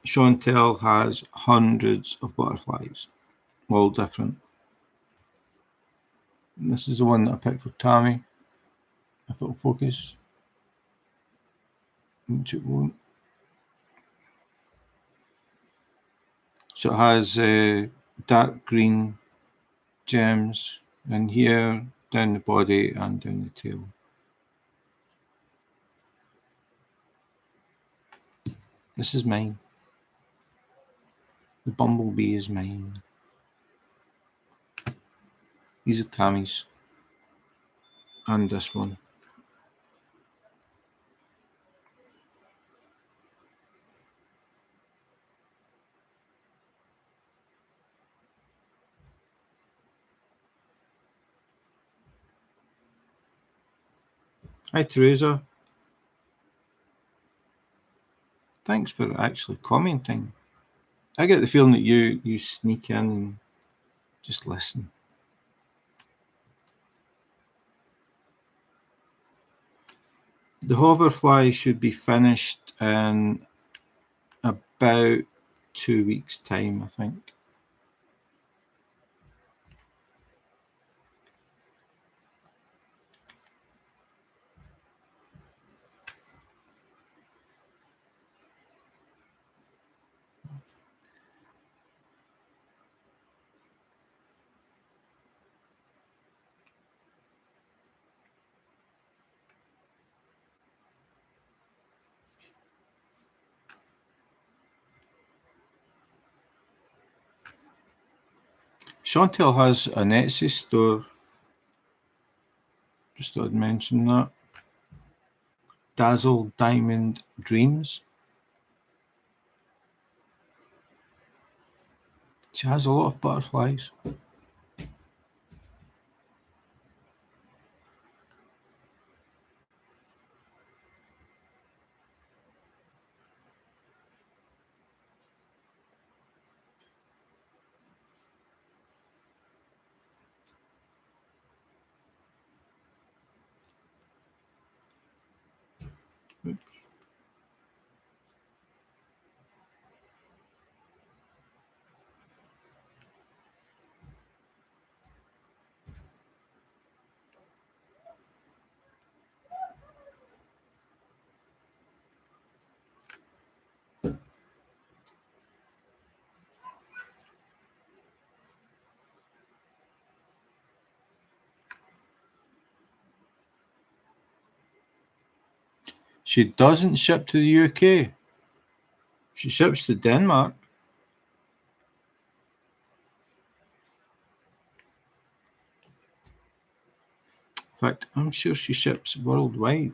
Chantel has hundreds of butterflies, all different. And this is the one that I picked for Tammy. If it'll focus, which it won't. So it has dark green gems in here, down the body and down the tail. This is mine. The bumblebee is mine. These are Tammy's. And this one. Hi Teresa. Thanks for actually commenting. I get the feeling that you sneak in and just listen. The hoverfly should be finished in about 2 weeks' time, I think. Chantel has an Etsy store. Just thought I'd mention that. Dazzle Diamond Dreams. She has a lot of butterflies. Oops. She doesn't ship to the UK. She ships to Denmark. In fact, I'm sure she ships worldwide.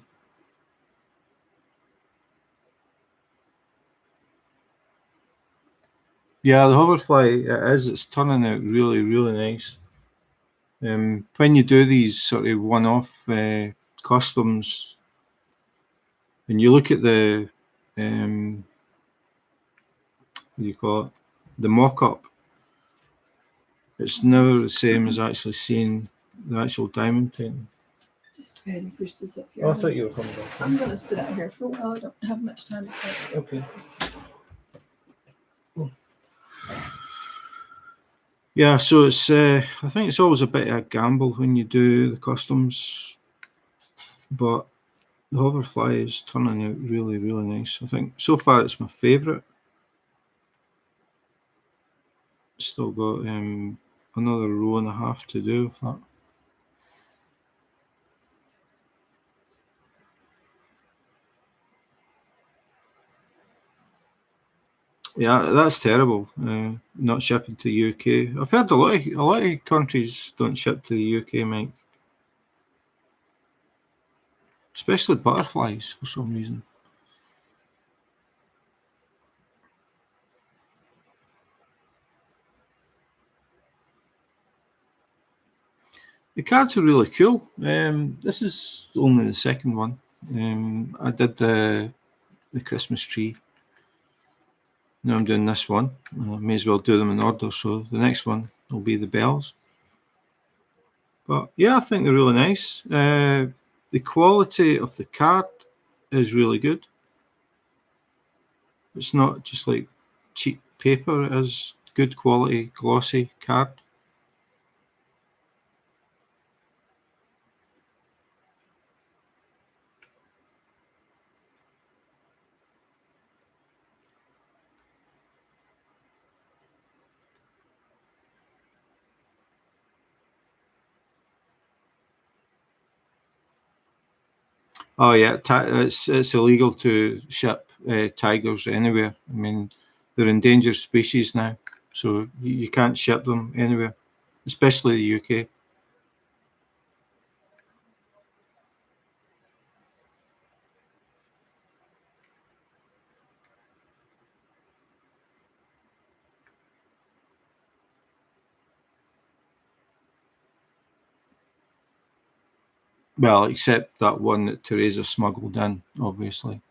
Yeah, the hoverfly, it's turning out really, really nice. When you do these sort of one-off customs, and you look at the, what do you call it, the mock-up, it's never the same as actually seeing the actual diamond painting. Just go ahead and push this up here. Oh, I thought you were coming back. I'm going to sit out here for a while. I don't have much time to think. Okay. Yeah, so it's I think it's always a bit of a gamble when you do the customs, but the hoverfly is turning out really, really nice. I think so far it's my favourite. Still got another row and a half to do with that. Yeah, that's terrible. Not shipping to the UK. I've heard a lot of countries don't ship to the UK, Mike. Especially butterflies for some reason. The cards are really cool. This is only the second one. I did the Christmas tree. Now I'm doing this one. I may as well do them in order. So the next one will be the bells. But yeah, I think they're really nice. The quality of the card is really good. It's not just like cheap paper, it is good quality, glossy card. Oh yeah, it's illegal to ship tigers anywhere. I mean, they're endangered species now, so you can't ship them anywhere, especially the UK. Well, except that one that Teresa smuggled in, obviously.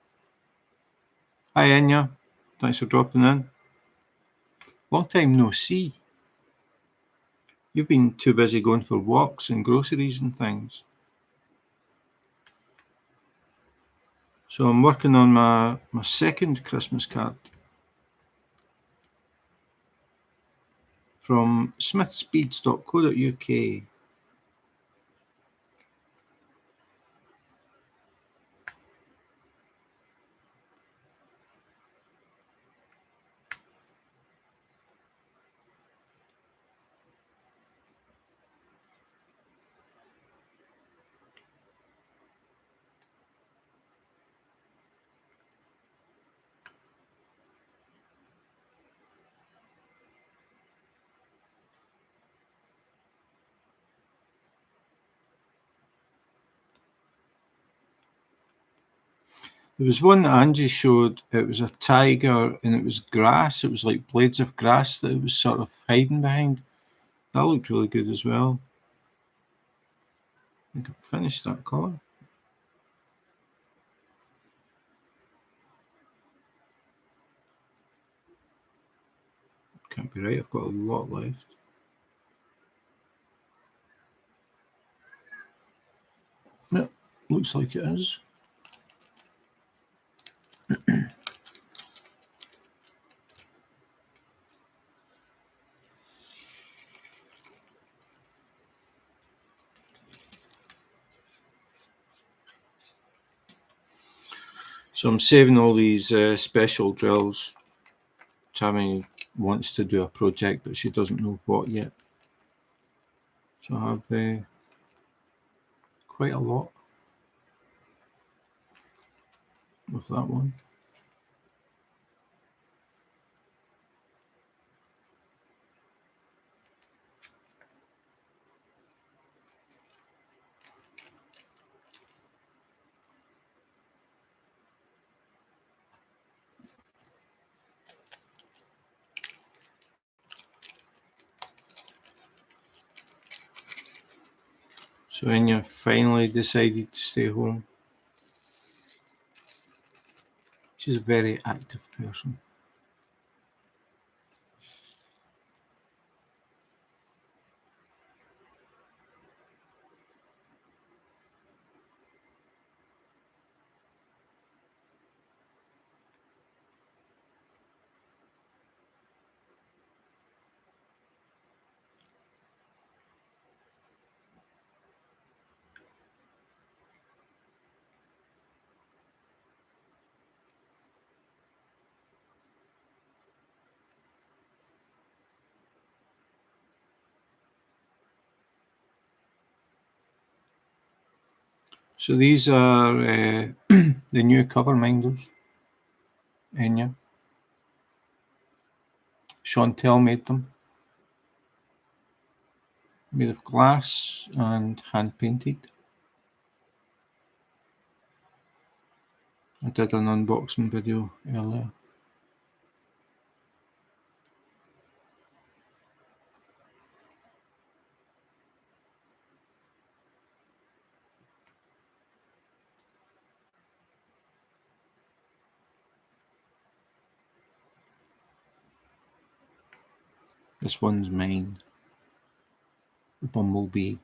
Hi, Enya. Thanks for dropping in. Long time no see. You've been too busy going for walks and groceries and things. So I'm working on my second Christmas card from smithspeeds.co.uk. There was one that Angie showed. It was a tiger and it was grass. It was like blades of grass that it was sort of hiding behind. That looked really good as well. I think I've finished that colour. Can't be right. I've got a lot left. No, looks like it is. So I'm saving all these special drills. Tammy wants to do a project, but she doesn't know what yet. So I have quite a lot of that one. So Enya finally decided to stay home. She's a very active person. So these are the new cover minders. Enya. Chantel made them. Made of glass and hand painted. I did an unboxing video earlier. This one's mine. The bumblebee.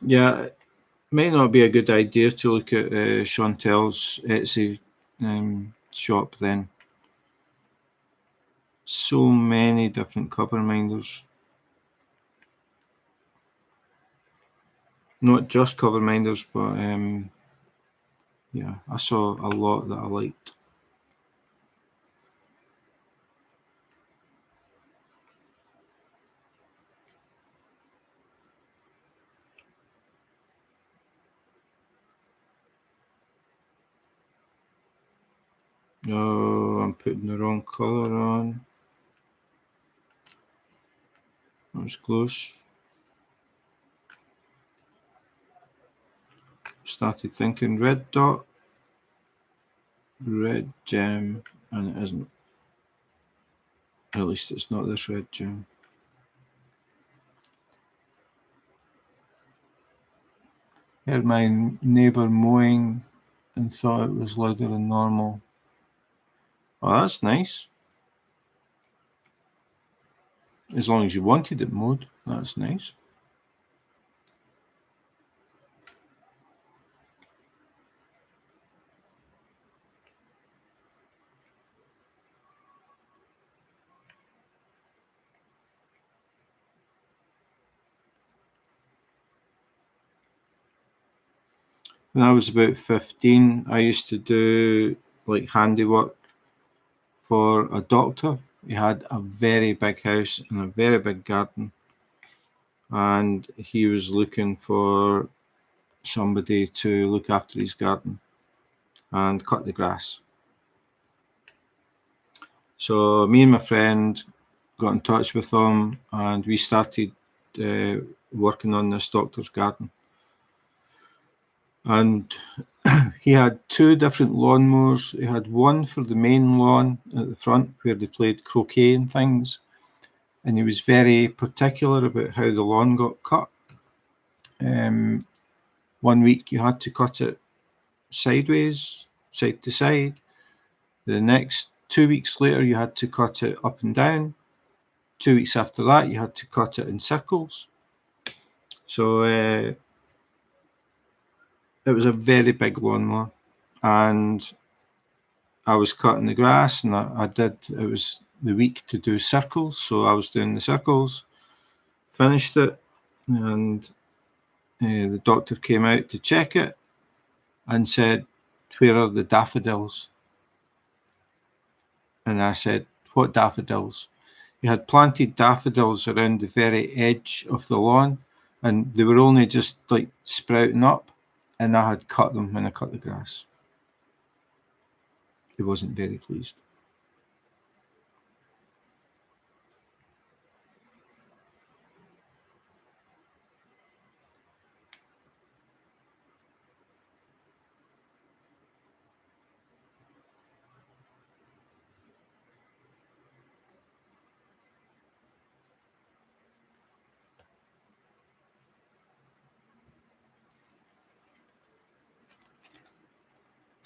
Yeah, it might not be a good idea to look at Chantel's Etsy shop then. So many different cover minders. Not just cover minders, but yeah, I saw a lot that I liked. Oh, I'm putting the wrong colour on. That was close. Started thinking red dot, red gem, and it isn't. At least it's not this red gem. Heard my neighbour mowing and thought it was louder than normal. Oh, that's nice. As long as you wanted it mowed, that's nice. When I was about 15, I used to do like handiwork for a doctor. He had a very big house and a very big garden, and he was looking for somebody to look after his garden and cut the grass. So me and my friend got in touch with him, and we started working on this doctor's garden. And he had two different lawnmowers. He had one for the main lawn at the front where they played croquet and things, and he was very particular about how the lawn got cut. 1 week you had to cut it sideways, side to side. The next 2 weeks later you had to cut it up and down. 2 weeks after that you had to cut it in circles. So it was a very big lawnmower, and I was cutting the grass, and it was the week to do circles, so I was doing the circles, finished it, and the doctor came out to check it and said, "Where are the daffodils?" And I said, "What daffodils?" He had planted daffodils around the very edge of the lawn, and they were only just like sprouting up, and I had cut them when I cut the grass. He wasn't very pleased.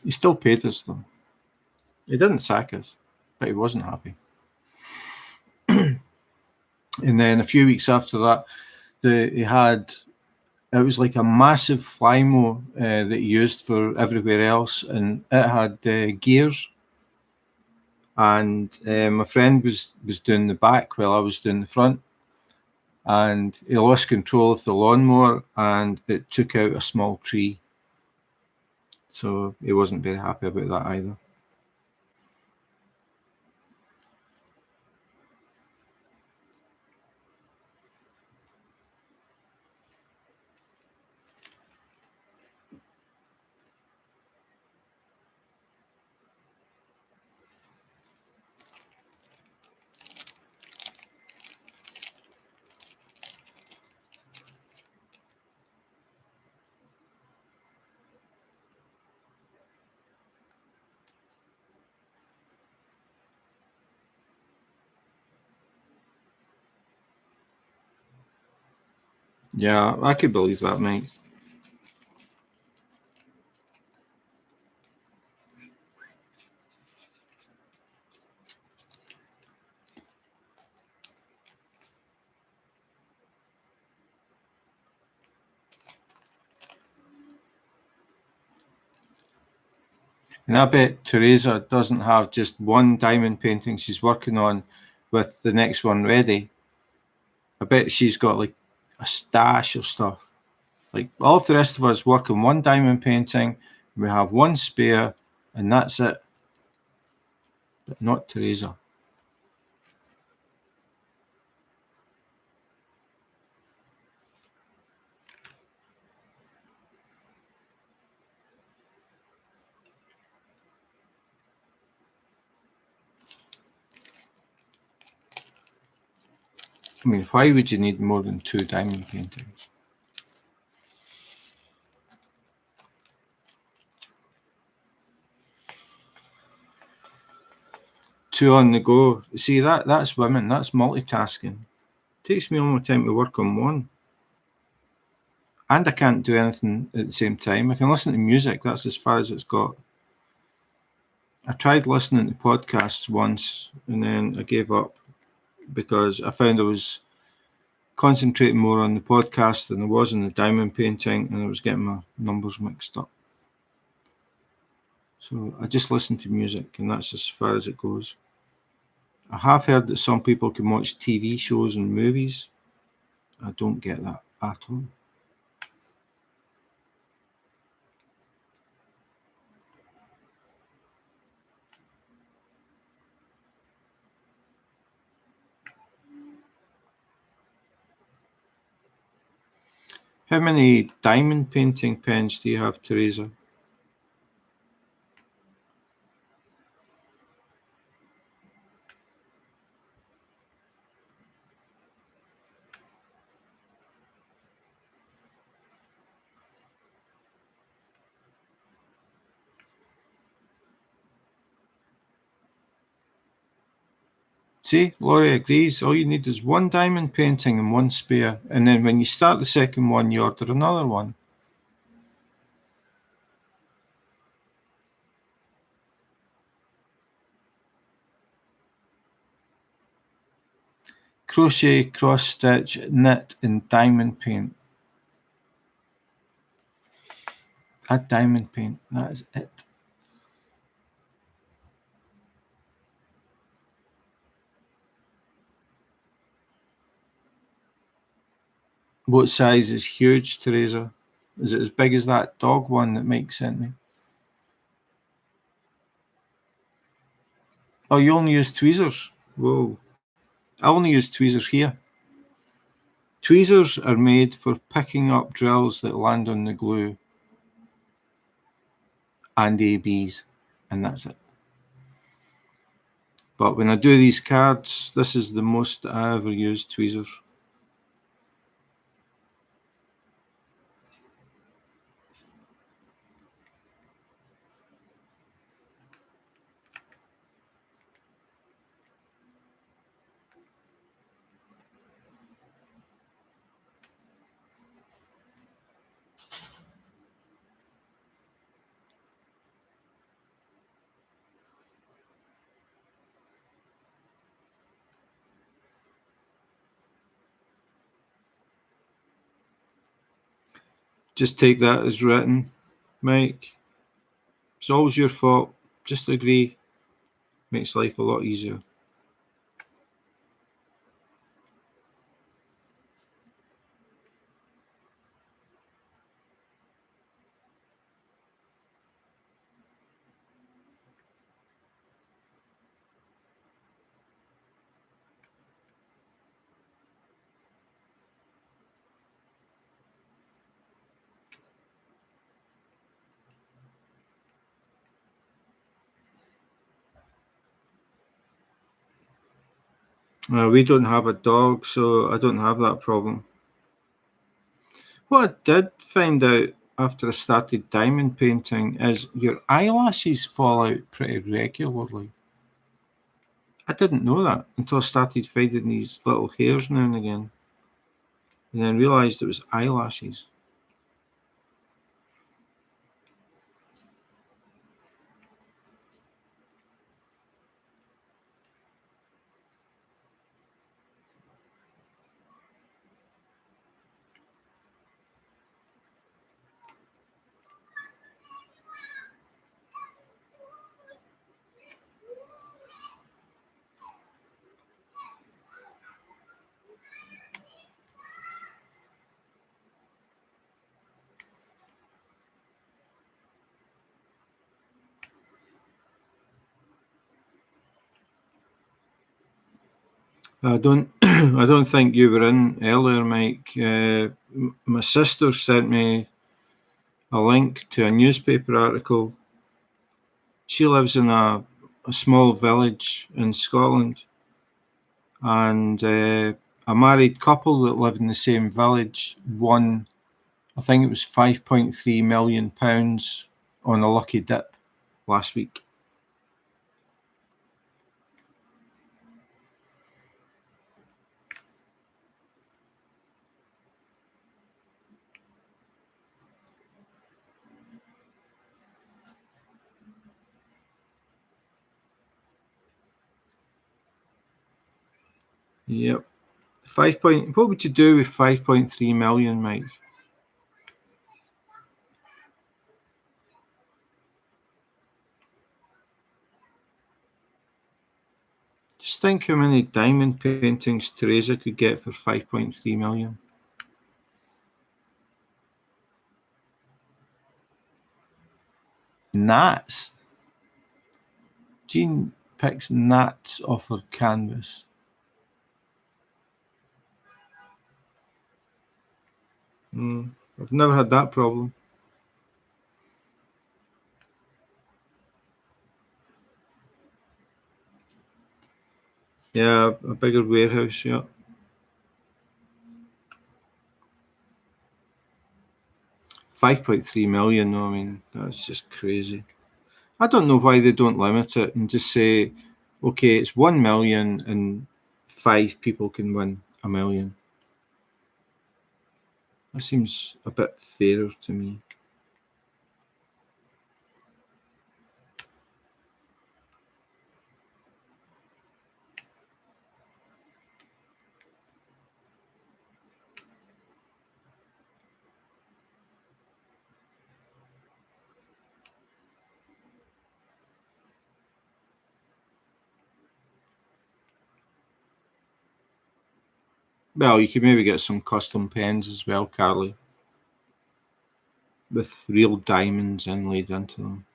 He still paid us though. He didn't sack us, but he wasn't happy. And then a few weeks after that, it was like a massive Flymo that he used for everywhere else, and it had gears. And my friend was doing the back while I was doing the front, and he lost control of the lawnmower, and it took out a small tree. So he wasn't very happy about that either. Yeah, I could believe that, mate. And I bet Teresa doesn't have just one diamond painting she's working on with the next one ready. I bet she's got like a stash of stuff. Like all of the rest of us work on one diamond painting, we have one spare, and that's it. But not Teresa. I mean, why would you need more than 2 diamond paintings? Two on the go. See, that's women. That's multitasking. Takes me all my time to work on one. And I can't do anything at the same time. I can listen to music. That's as far as it's got. I tried listening to podcasts once and then I gave up because I found I was concentrating more on the podcast than I was on the diamond painting, and I was getting my numbers mixed up. So I just listen to music, and that's as far as it goes. I have heard that some people can watch TV shows and movies. I don't get that at all. How many diamond painting pens do you have, Teresa? See, Laurie agrees. All you need is one diamond painting and one spare. And then when you start the second one, you order another one. Crochet, cross stitch, knit, and diamond paint. Add diamond paint. That is it. What size is huge, Teresa? Is it as big as that dog one that Mike sent me? Oh, you only use tweezers? Whoa. I only use tweezers here. Tweezers are made for picking up drills that land on the glue and ABs, and that's it. But when I do these cards, this is the most I ever use tweezers. Just take that as written, Mike. It's always your fault. Just agree. Makes life a lot easier. We don't have a dog, so I don't have that problem. What I did find out after I started diamond painting is your eyelashes fall out pretty regularly. I didn't know that until I started finding these little hairs now and again, and then realised it was eyelashes. I don't I don't think you were in earlier, Mike. My sister sent me a link to a newspaper article. She lives in a small village in Scotland, and a married couple that lived in the same village won, I think it was £5.3 million on a lucky dip last week. Yep. What would you do with 5.3 million, Mike? Just think how many diamond paintings Teresa could get for 5.3 million. Gnats. Jean picks gnats off her canvas. I've never had that problem. Yeah, a bigger warehouse, yeah. $5.3 million, though, I mean, that's just crazy. I don't know why they don't limit it and just say, okay, it's 1 million and 5 people can win $1 million. That seems a bit fairer to me. Well, you could maybe get some custom pens as well, Carly, with real diamonds inlaid into them.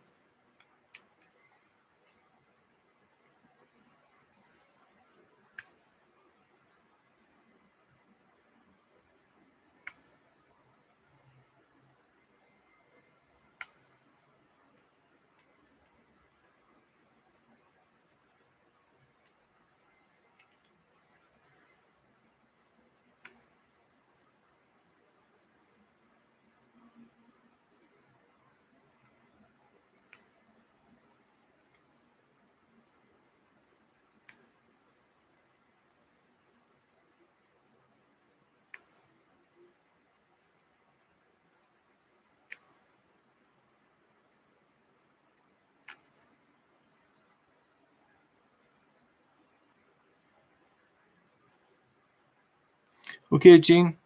Okay, Jean,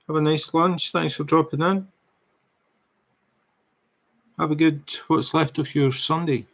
have a nice lunch. Thanks for dropping in. Have a good what's left of your Sunday.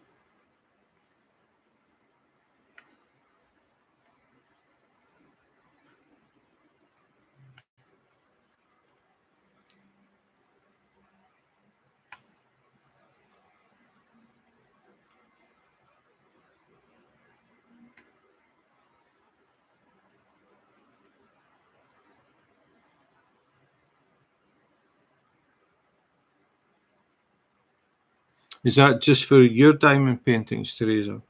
Is that just for your diamond paintings, Teresa?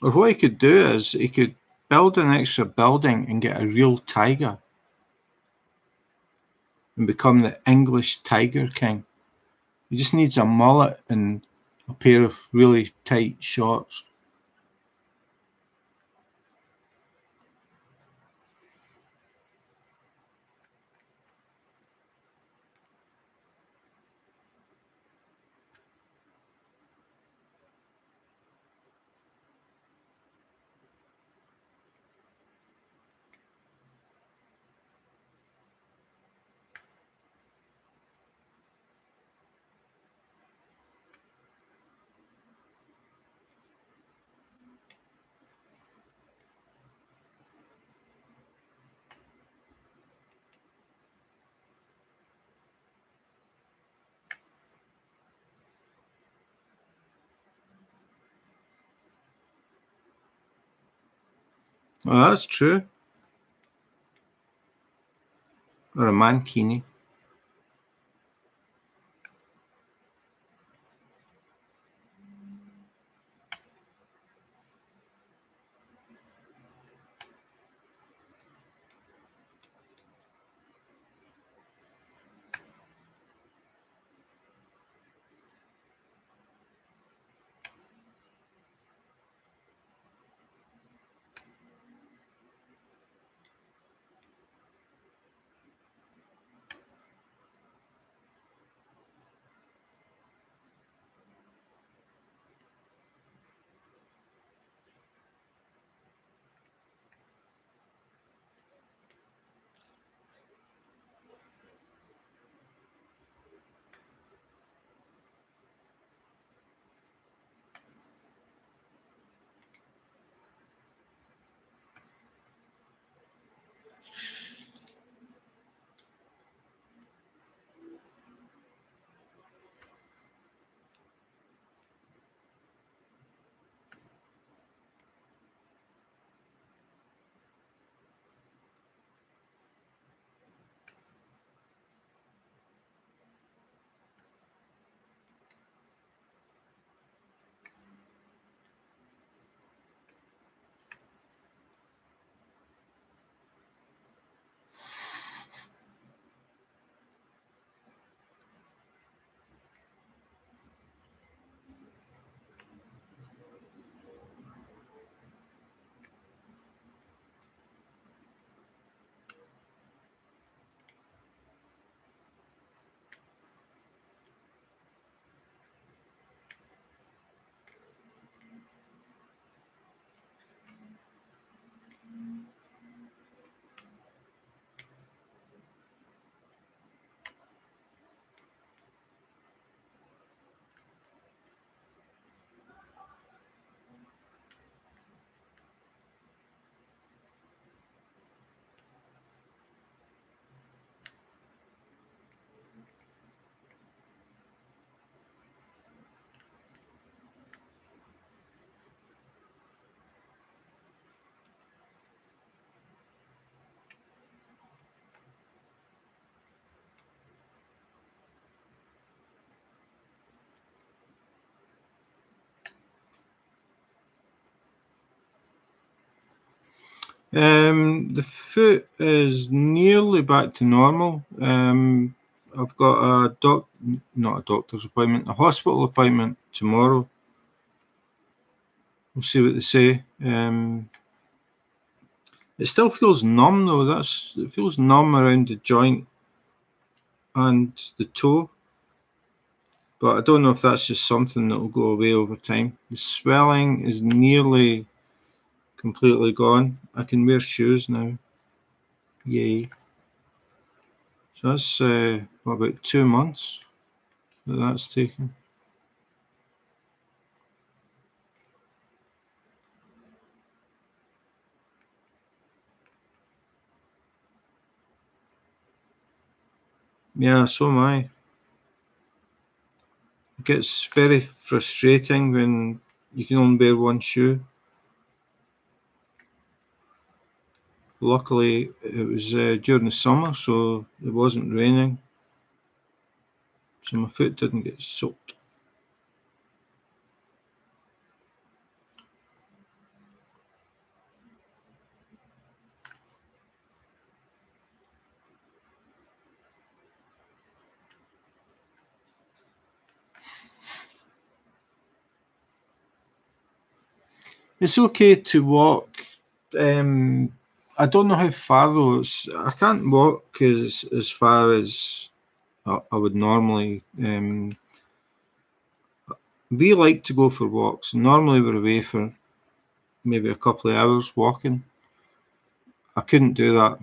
Or what he could do is he could build an extra building and get a real tiger and become the English Tiger King. He just needs a mullet and a pair of really tight shorts. Oh, that's true. Or a mankini. The foot is nearly back to normal. I've got not a doctor's appointment, a hospital appointment tomorrow. We'll see what they say. It still feels numb though. It feels numb around the joint and the toe. But I don't know if that's just something that will go away over time. The swelling is nearly completely gone. I can wear shoes now. Yay. So that's about 2 months that's taken. Yeah, so am I. It gets very frustrating when you can only wear one shoe. Luckily, it was during the summer, so it wasn't raining. So my foot didn't get soaked. It's okay to walk. I don't know how far though. I can't walk as far as I would normally. We like to go for walks. Normally we're away for maybe a couple of hours walking. I couldn't do that.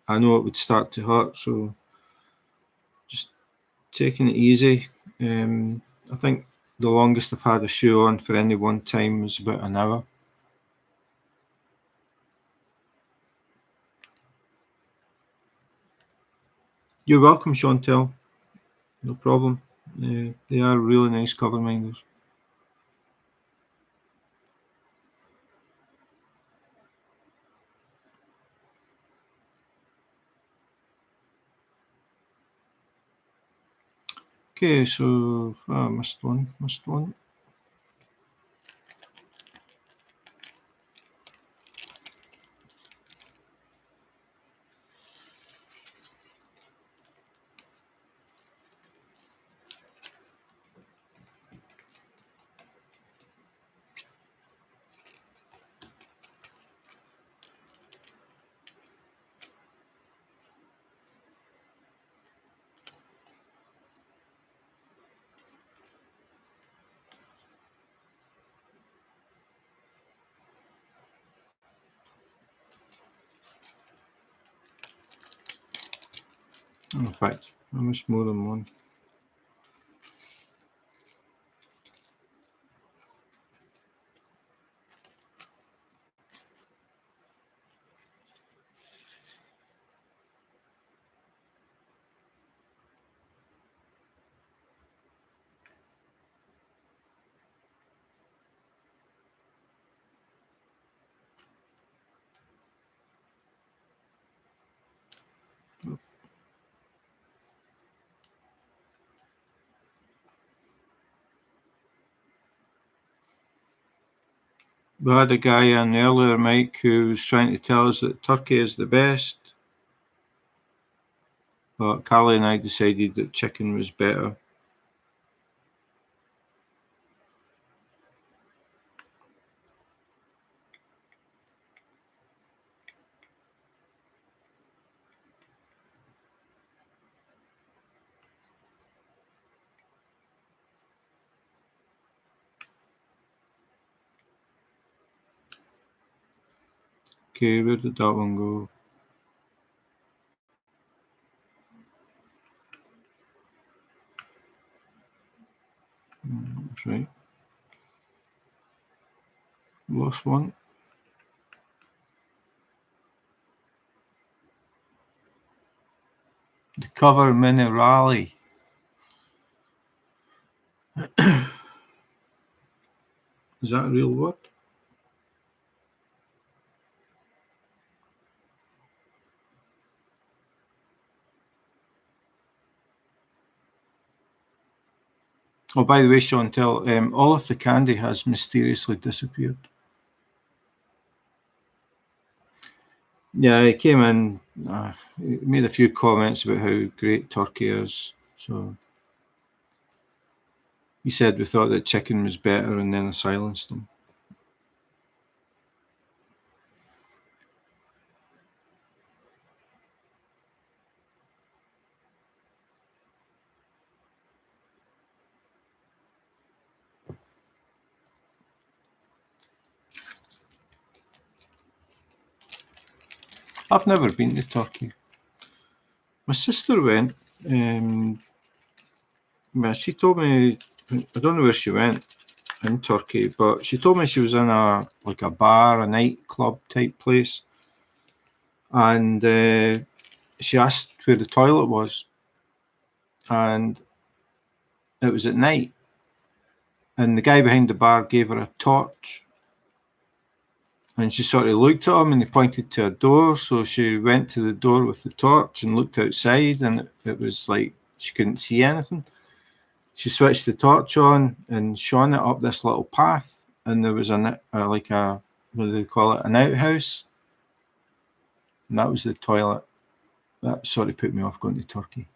I know it would start to hurt, so just taking it easy. I think the longest I've had a shoe on for any one time was about an hour. You're welcome, Chantel. No problem. They are really nice cover minders. Okay, so missed one. In fact, I missed more than one. We had a guy in earlier, Mike, who was trying to tell us that turkey is the best, but Carly and I decided that chicken was better. Okay, where did that one go? That's right. Lost one. The cover minerale. Is that a real word? Oh, by the way, Chantel, all of the candy has mysteriously disappeared. Yeah, he came in, he made a few comments about how great turkey is. So he said we thought that chicken was better, and then I silenced him. I've never been to Turkey. My sister went. Well, she told me, I don't know where she went in Turkey, but she told me she was in a bar, a nightclub type place, and she asked where the toilet was, and it was at night, and the guy behind the bar gave her a torch, and she sort of looked at him, and he pointed to a door, so she went to the door with the torch and looked outside, and it was like she couldn't see anything. She switched the torch on and shone it up this little path, and there was what do they call it, an outhouse, and that was the toilet. That sort of put me off going to Turkey.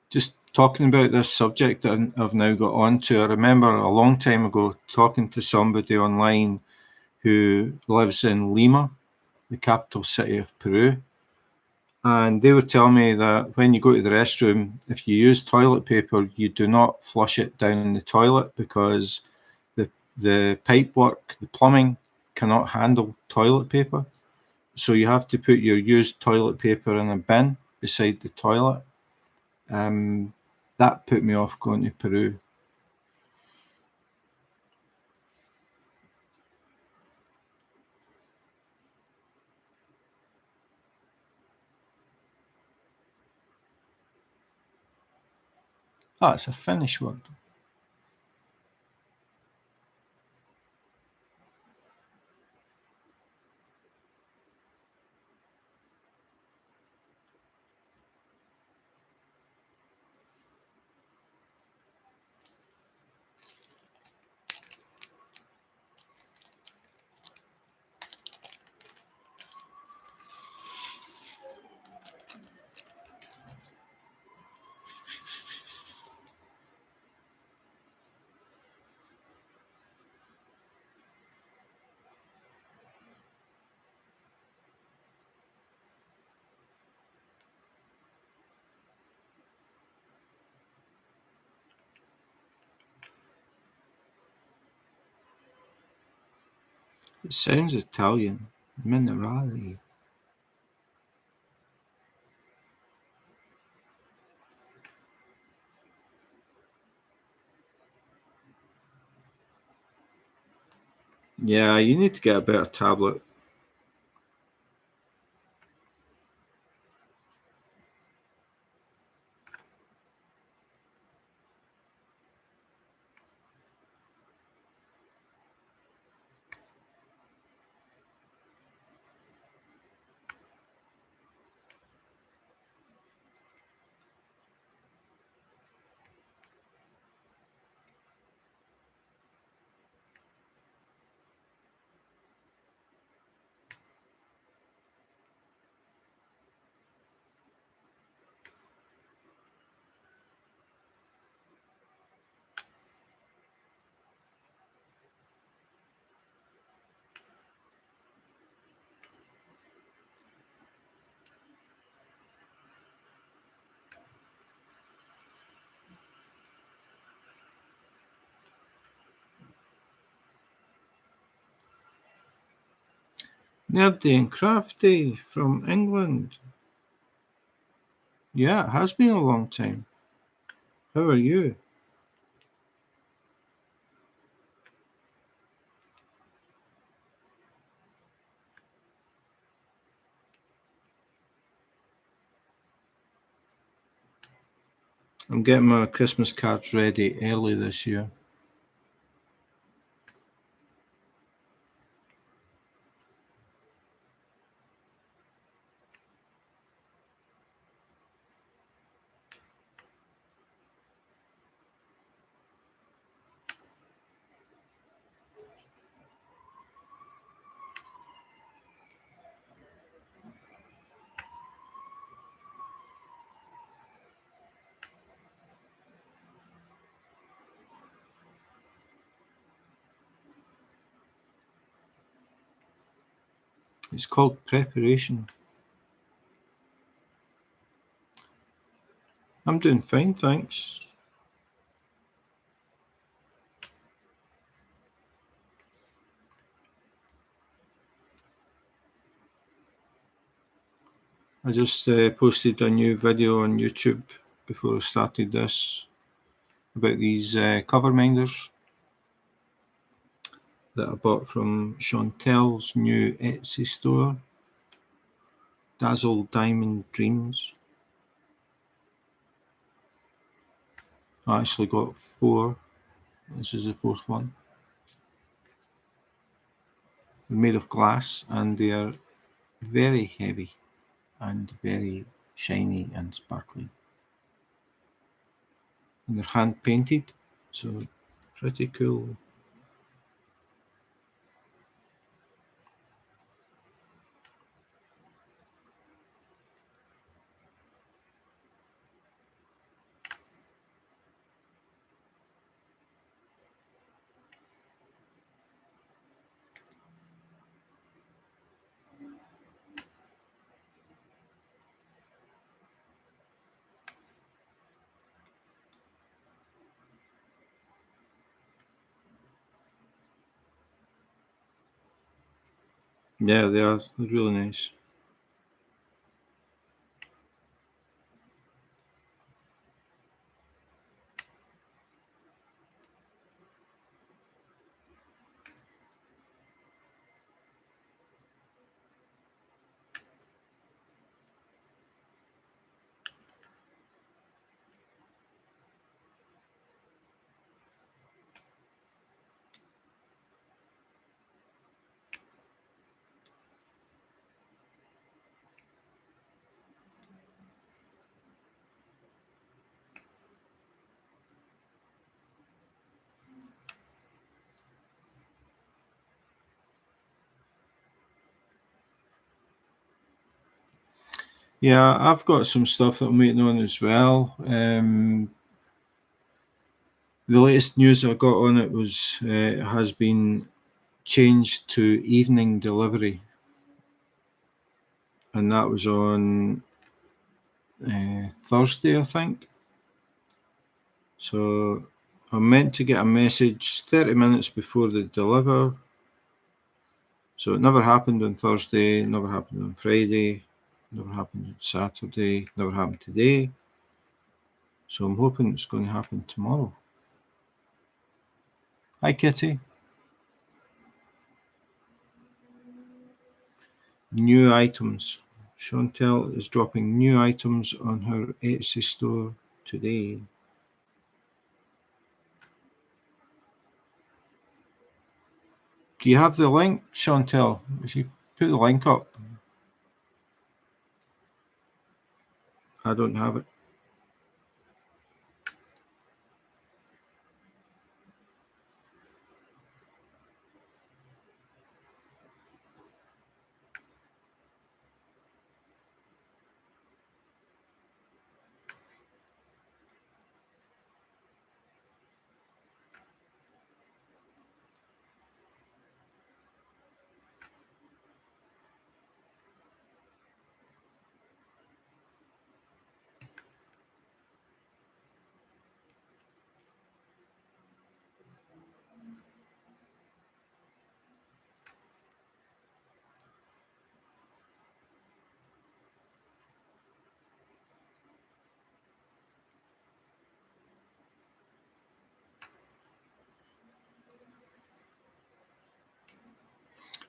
Just talking about this subject that I've now got onto, I remember a long time ago talking to somebody online who lives in Lima, the capital city of Peru. And they were telling me that when you go to the restroom, if you use toilet paper, you do not flush it down the toilet because the pipework, the plumbing cannot handle toilet paper. So you have to put your used toilet paper in a bin beside the toilet. That put me off going to Peru. Ah, it's a Finnish word. It sounds Italian. Minerale. Yeah, you need to get a better tablet. Nerdy and crafty from England. Yeah, it has been a long time. How are you? I'm getting my Christmas cards ready early this year. It's called preparation. I'm doing fine, thanks. I just posted a new video on YouTube before I started this about these cover minders that I bought from Chantel's new Etsy store, Dazzle Diamond Dreams. I actually got 4. This is the 4th one. They're made of glass and they are very heavy and very shiny and sparkly. And they're hand painted, so pretty cool. Yeah, they are. They're really nice. Yeah, I've got some stuff that I'm waiting on as well. The latest news I got on it was it has been changed to evening delivery, and that was on Thursday, I think. So I'm meant to get a message 30 minutes before they deliver. So it never happened on Thursday, never happened on Friday, never happened on Saturday, never happened today. So I'm hoping it's going to happen tomorrow. Hi, Kitty. New items. Chantel is dropping new items on her Etsy store today. Do you have the link, Chantel? If you put the link up. I don't have it.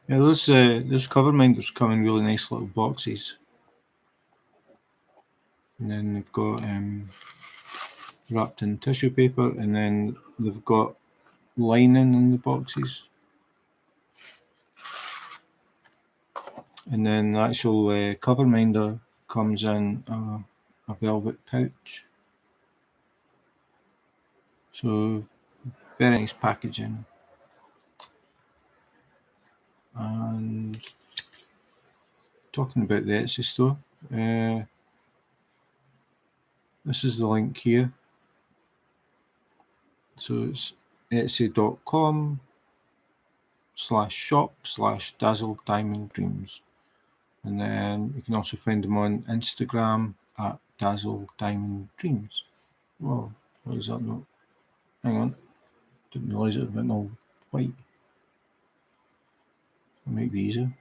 Yeah, those cover minders come in really nice little boxes, and then they've got wrapped in tissue paper, and then they've got lining in the boxes, and then the actual cover minder comes in a velvet pouch. So very nice packaging. And talking about the Etsy store, this is the link here. So it's etsy.com/shop/dazzle diamond dreams. And then you can also find them on Instagram at Dazzle Diamond Dreams. Whoa, what is that note? Hang on. Didn't realise it had been all white. I'll make it easier.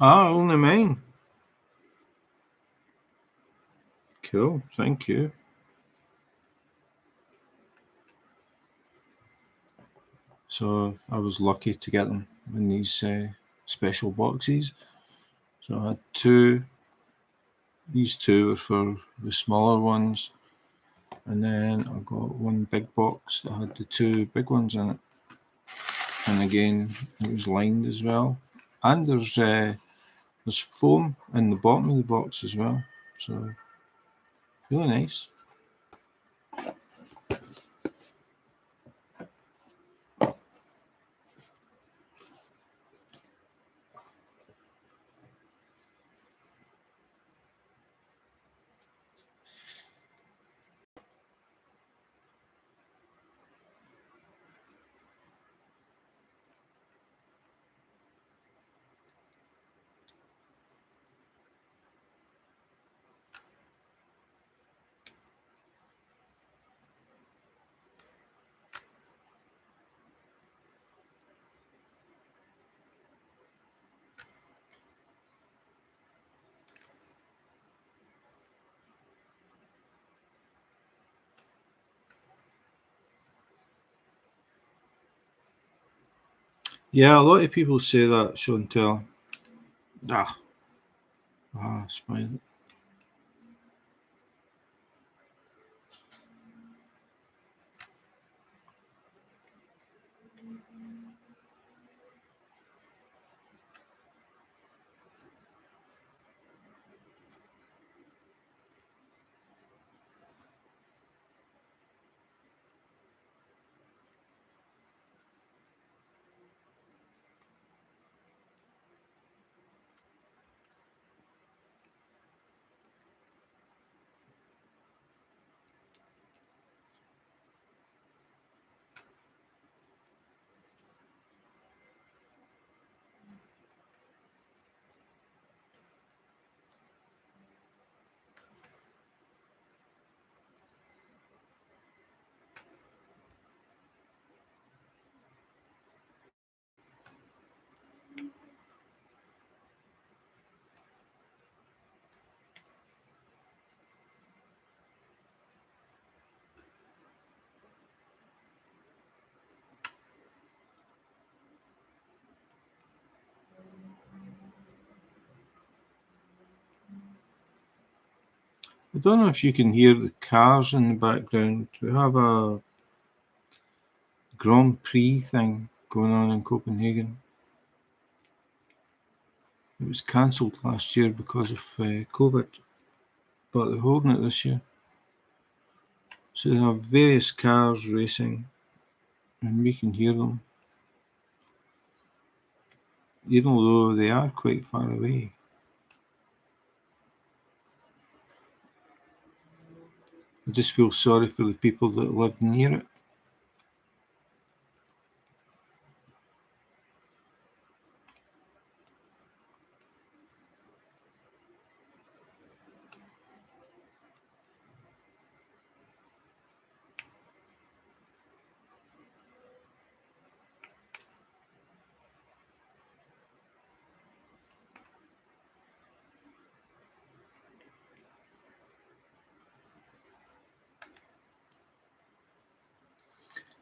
Ah, only mine. Cool, thank you. So I was lucky to get them in these special boxes. So I had two. These two were for the smaller ones. And then I got one big box that had the two big ones in it. And again, it was lined as well. And there's foam in the bottom of the box as well. So really nice. Yeah, a lot of people say that, Chantel. It's fine. I don't know if you can hear the cars in the background. We have a Grand Prix thing going on in Copenhagen. It was cancelled last year because of COVID, but they're holding it this year. So they have various cars racing, and we can hear them, even though they are quite far away. I just feel sorry for the people that live near it.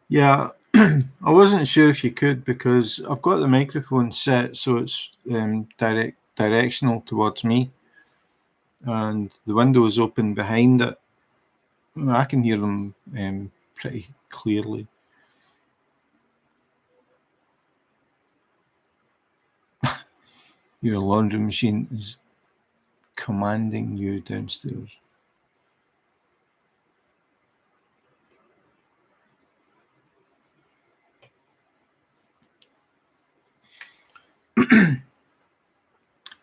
Yeah, I wasn't sure if you could because I've got the microphone set so it's directional towards me, and the window is open behind it. I can hear them pretty clearly. Your laundry machine is commanding you downstairs.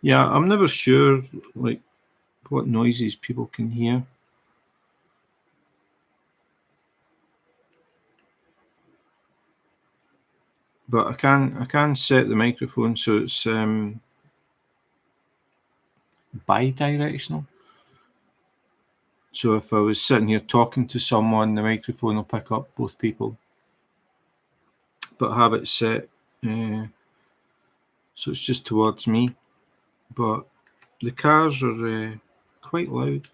Yeah, I'm never sure like what noises people can hear. But I can set the microphone so it's bi-directional. So if I was sitting here talking to someone, the microphone will pick up both people. But have it set so it's just towards me. But the cars are quite loud.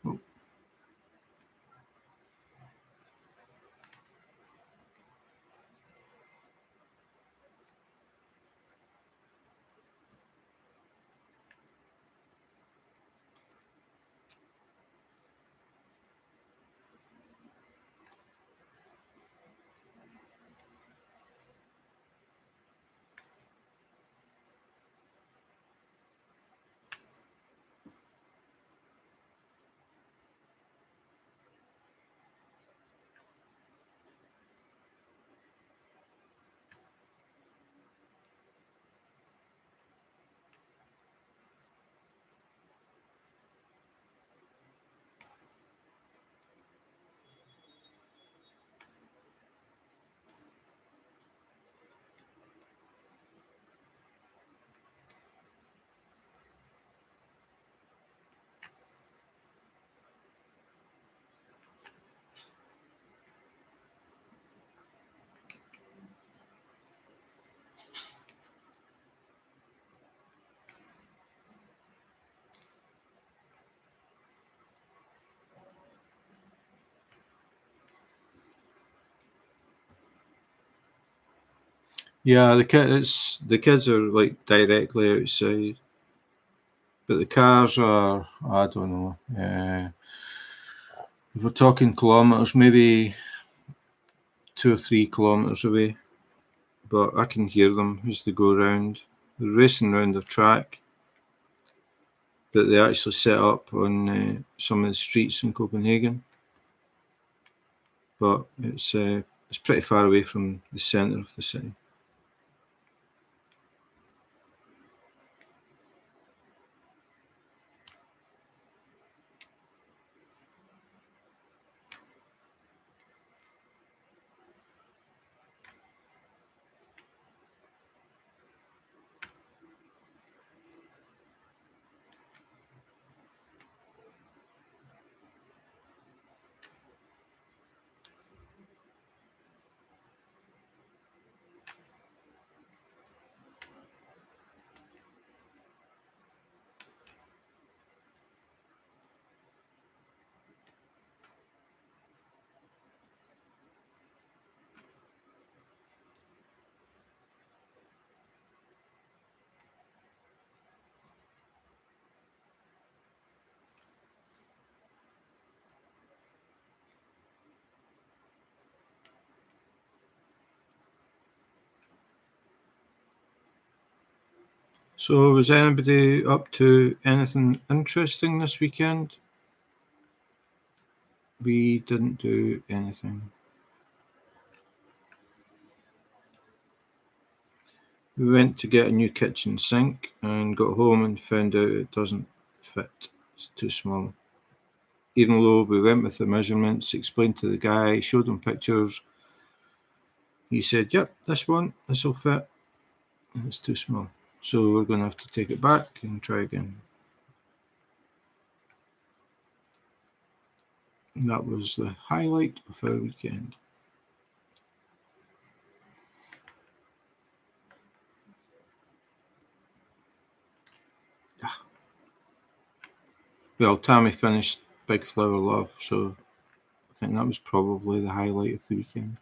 Oh. Yeah, the kids are like directly outside, but the cars are, I don't know. If we're talking kilometres, maybe 2 or 3 kilometres away, but I can hear them as they go round. They're racing round the track that they actually set up on some of the streets in Copenhagen, but it's pretty far away from the centre of the city. So, was anybody up to anything interesting this weekend? We didn't do anything. We went to get a new kitchen sink and got home and found out it doesn't fit. It's too small. Even though we went with the measurements, explained to the guy, showed him pictures, he said, "Yep, this one, this will fit." And it's too small. So we're going to have to take it back and try again. And that was the highlight of our weekend. Well, Tammy finished Big Flower Love, so I think that was probably the highlight of the weekend.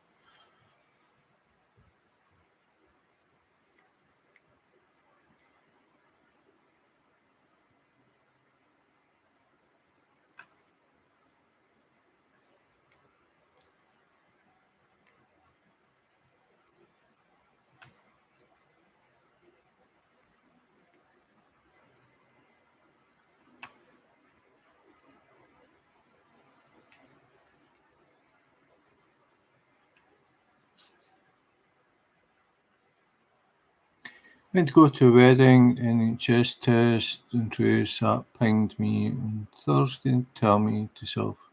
Went to go to a wedding, NHS test, and Teresa pinged me on Thursday and tell me to self,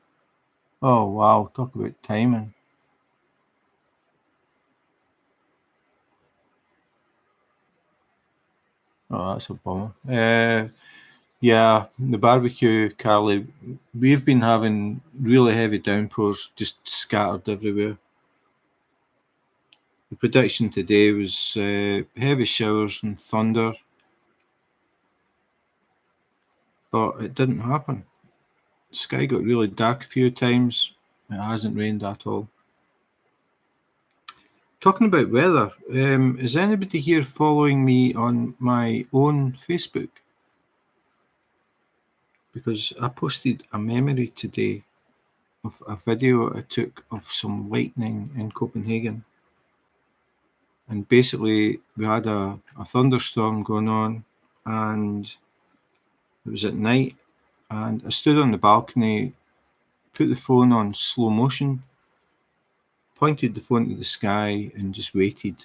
"Oh wow, talk about timing." Oh, that's a bummer. Yeah, the barbecue, Carly, we've been having really heavy downpours just scattered everywhere. The prediction today was heavy showers and thunder, but it didn't happen. The sky got really dark a few times. It hasn't rained at all. Talking about weather, is anybody here following me on my own Facebook? Because I posted a memory today of a video I took of some lightning in Copenhagen. And basically, we had a thunderstorm going on, and it was at night. And I stood on the balcony, put the phone on slow motion, pointed the phone to the sky, and just waited.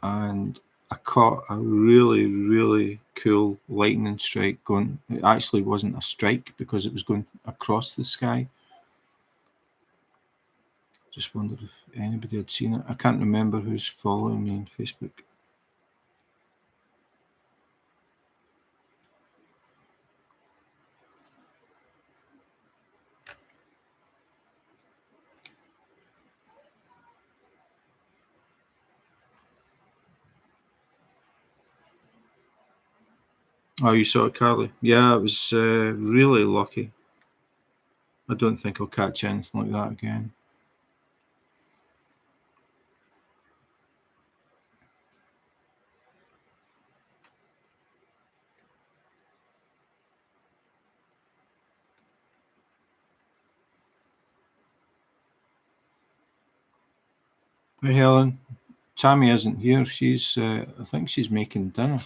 And I caught a really, really cool lightning strike going. It actually wasn't a strike because it was going across the sky. Just wondered if anybody had seen it. I can't remember who's following me on Facebook. Oh, you saw it, Carly? Yeah, it was really lucky. I don't think I'll catch anything like that again. Hi, Helen. Tammy isn't here. She's, I think she's making dinner.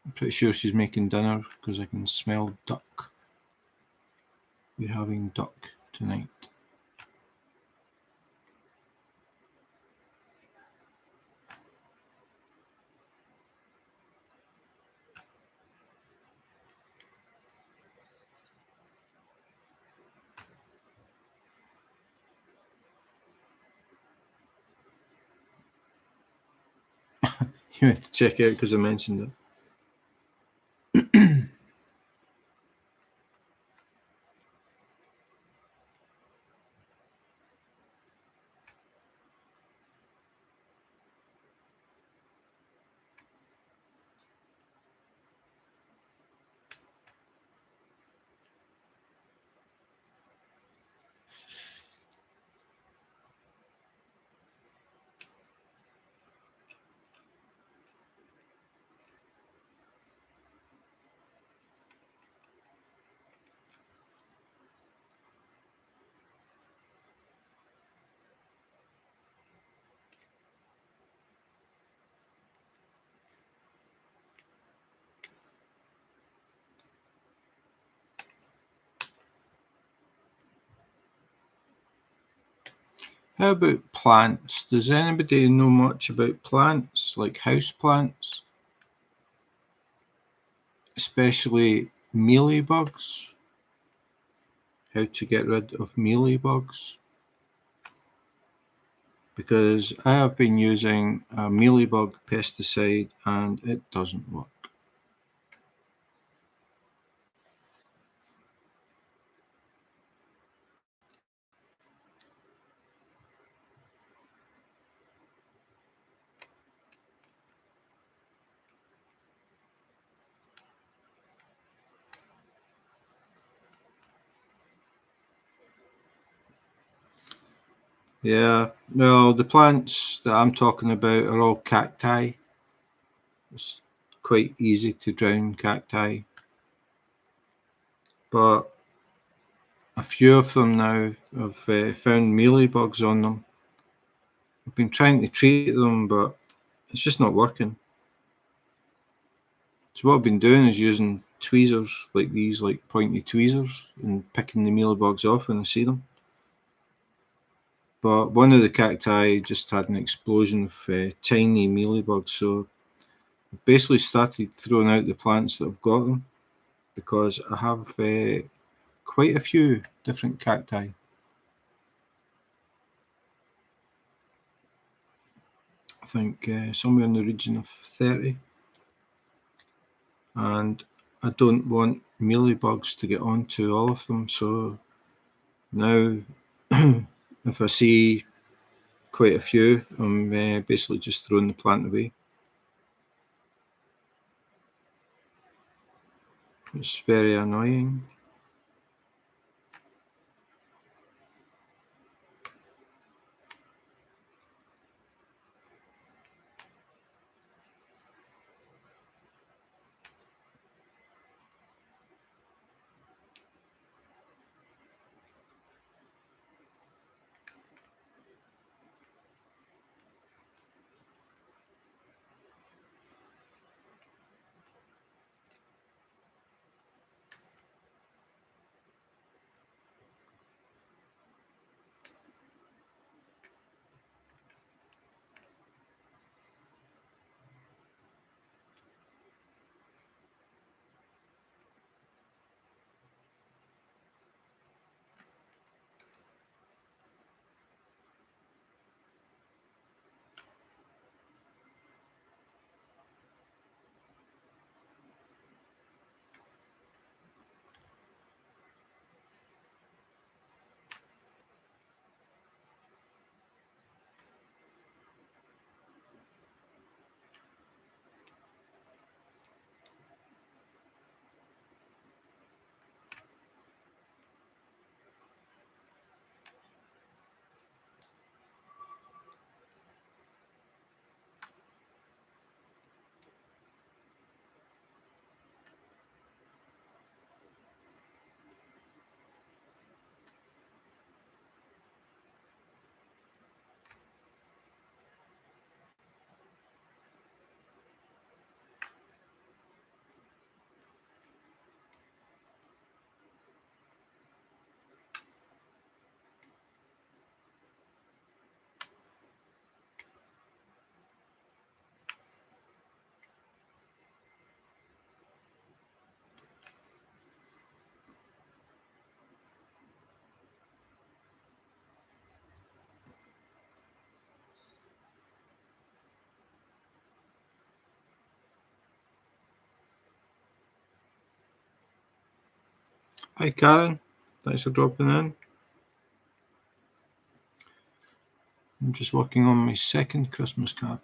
I'm pretty sure she's making dinner because I can smell duck. We're having duck tonight. You had to check out because I mentioned it. How about plants? Does anybody know much about plants, like house plants? Especially mealybugs? How to get rid of mealybugs? Because I have been using a mealybug pesticide and it doesn't work. Yeah, no, the plants that I'm talking about are all cacti. It's quite easy to drown cacti. But a few of them now have found mealybugs on them. I've been trying to treat them, but it's just not working. So what I've been doing is using tweezers like these, like pointy tweezers, and picking the mealybugs off when I see them. But one of the cacti just had an explosion of tiny mealybugs, so I basically started throwing out the plants that have got them because I have quite a few different cacti. I think somewhere in the region of 30. And I don't want mealybugs to get onto all of them, so now if I see quite a few, I'm basically just throwing the plant away. It's very annoying. Hi Karen, thanks for dropping in. I'm just working on my second Christmas card.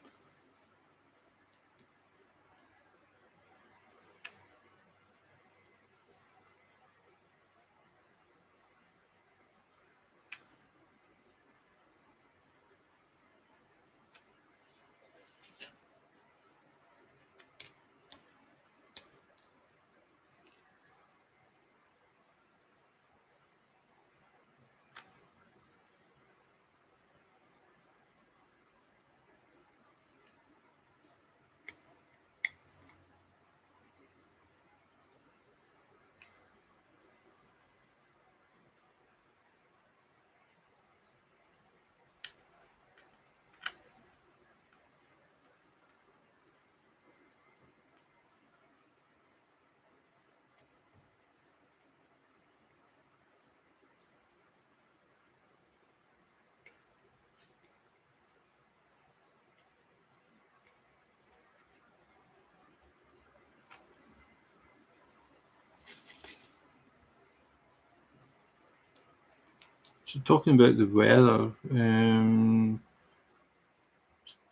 So talking about the weather,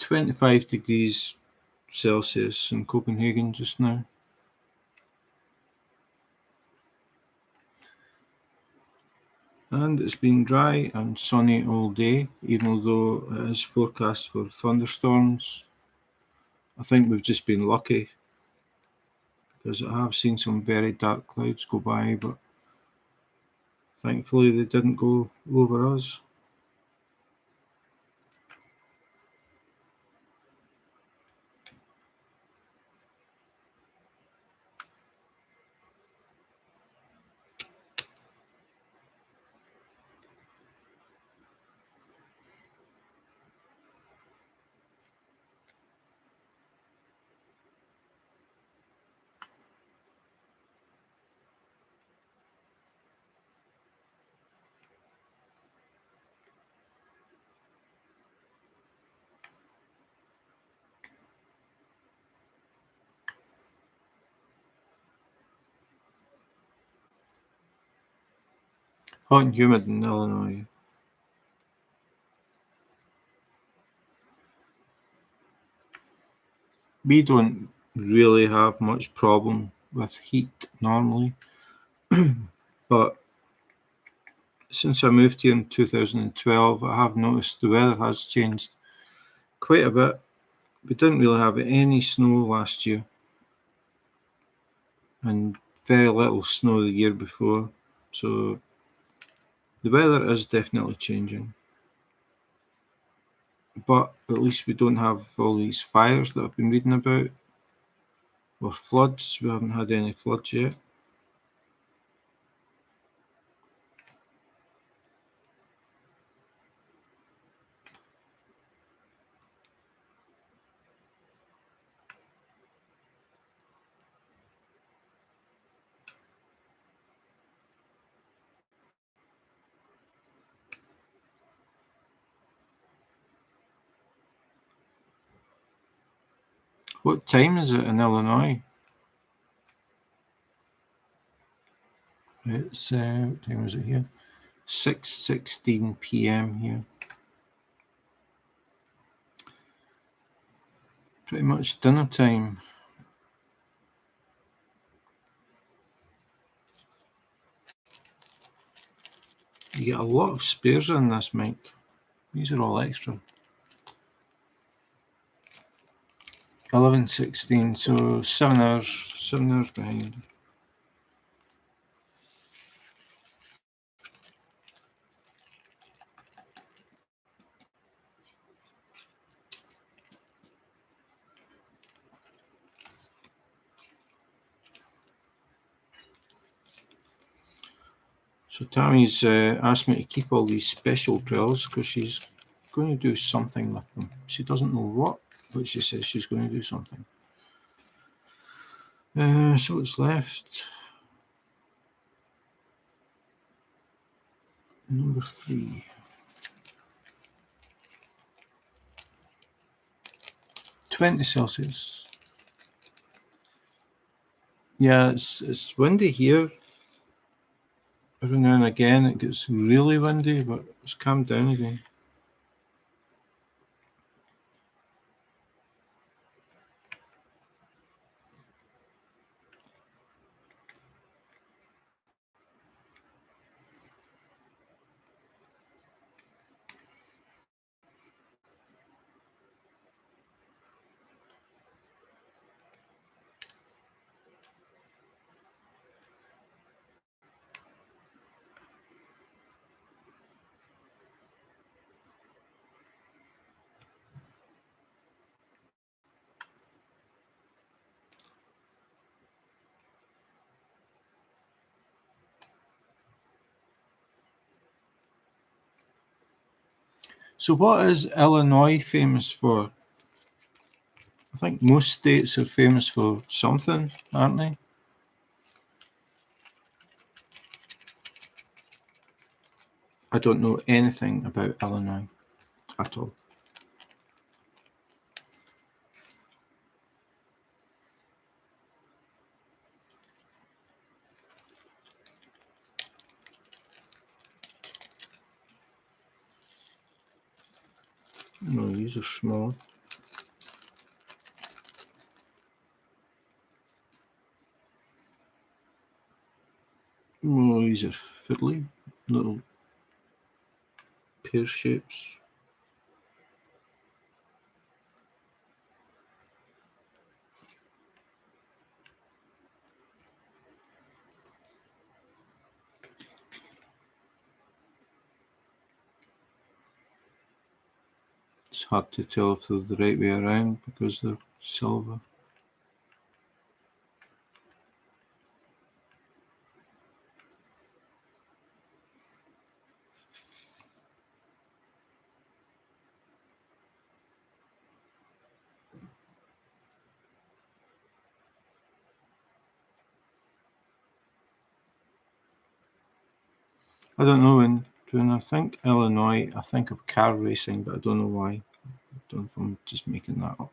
25 degrees Celsius in Copenhagen just now. And it's been dry and sunny all day, even though it is forecast for thunderstorms. I think we've just been lucky because I have seen some very dark clouds go by, but thankfully they didn't go over us. Hot and humid in Illinois. We don't really have much problem with heat normally, but since I moved here in 2012, I have noticed the weather has changed quite a bit. We didn't really have any snow last year and very little snow the year before, so the weather is definitely changing. But at least we don't have all these fires that I've been reading about or floods. We haven't had any floods yet. What time is it in Illinois? It's what time is it here? 6:16 p.m. here. Pretty much dinner time. You get a lot of spares in this mic. These are all extra. 11:16, so 7 hours. 7 hours behind. So Tammy's asked me to keep all these special drills because she's going to do something with them. She doesn't know what, but she says she's going to do something. So it's left number 3. $20 Celsius. Yeah, it's windy here. every now and again it gets really windy, but it's calmed down again. So, what is Illinois famous for? I think most states are famous for something, aren't they? I don't know anything about Illinois at all. No, these are small. Oh, these are fiddly, little pear shapes. It's hard to tell if they're the right way around because they're silver. I don't know, when I think Illinois, I think of car racing, but I don't know why. I don't know if I'm just making that up.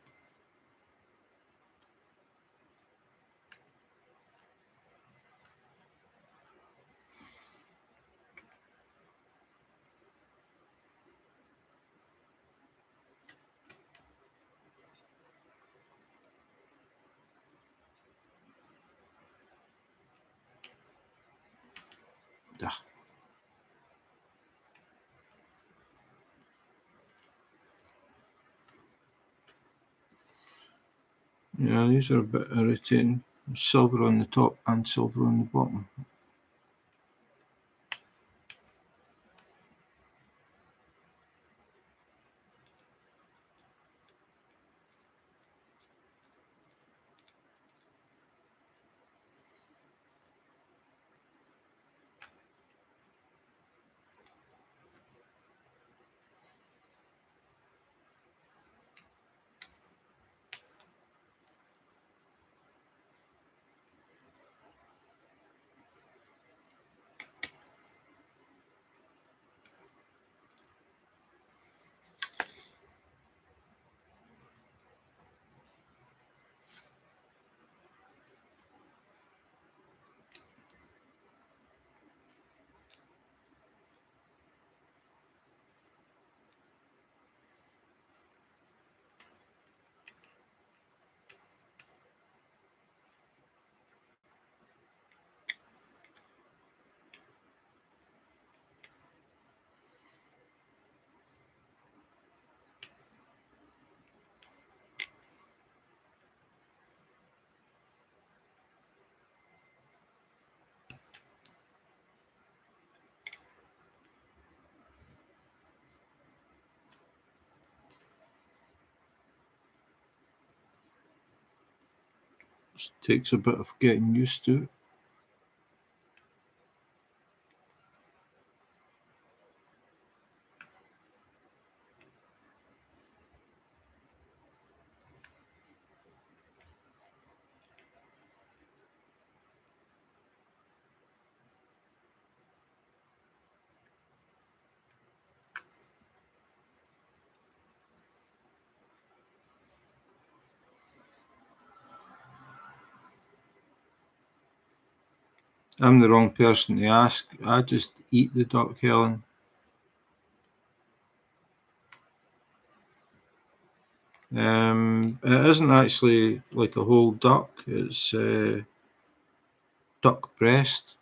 Yeah. Yeah, these are a bit irritating. Silver on the top and silver on the bottom. It takes a bit of getting used to. I'm the wrong person to ask. I just eat the duck, Helen. It isn't actually like a whole duck. It's duck breast.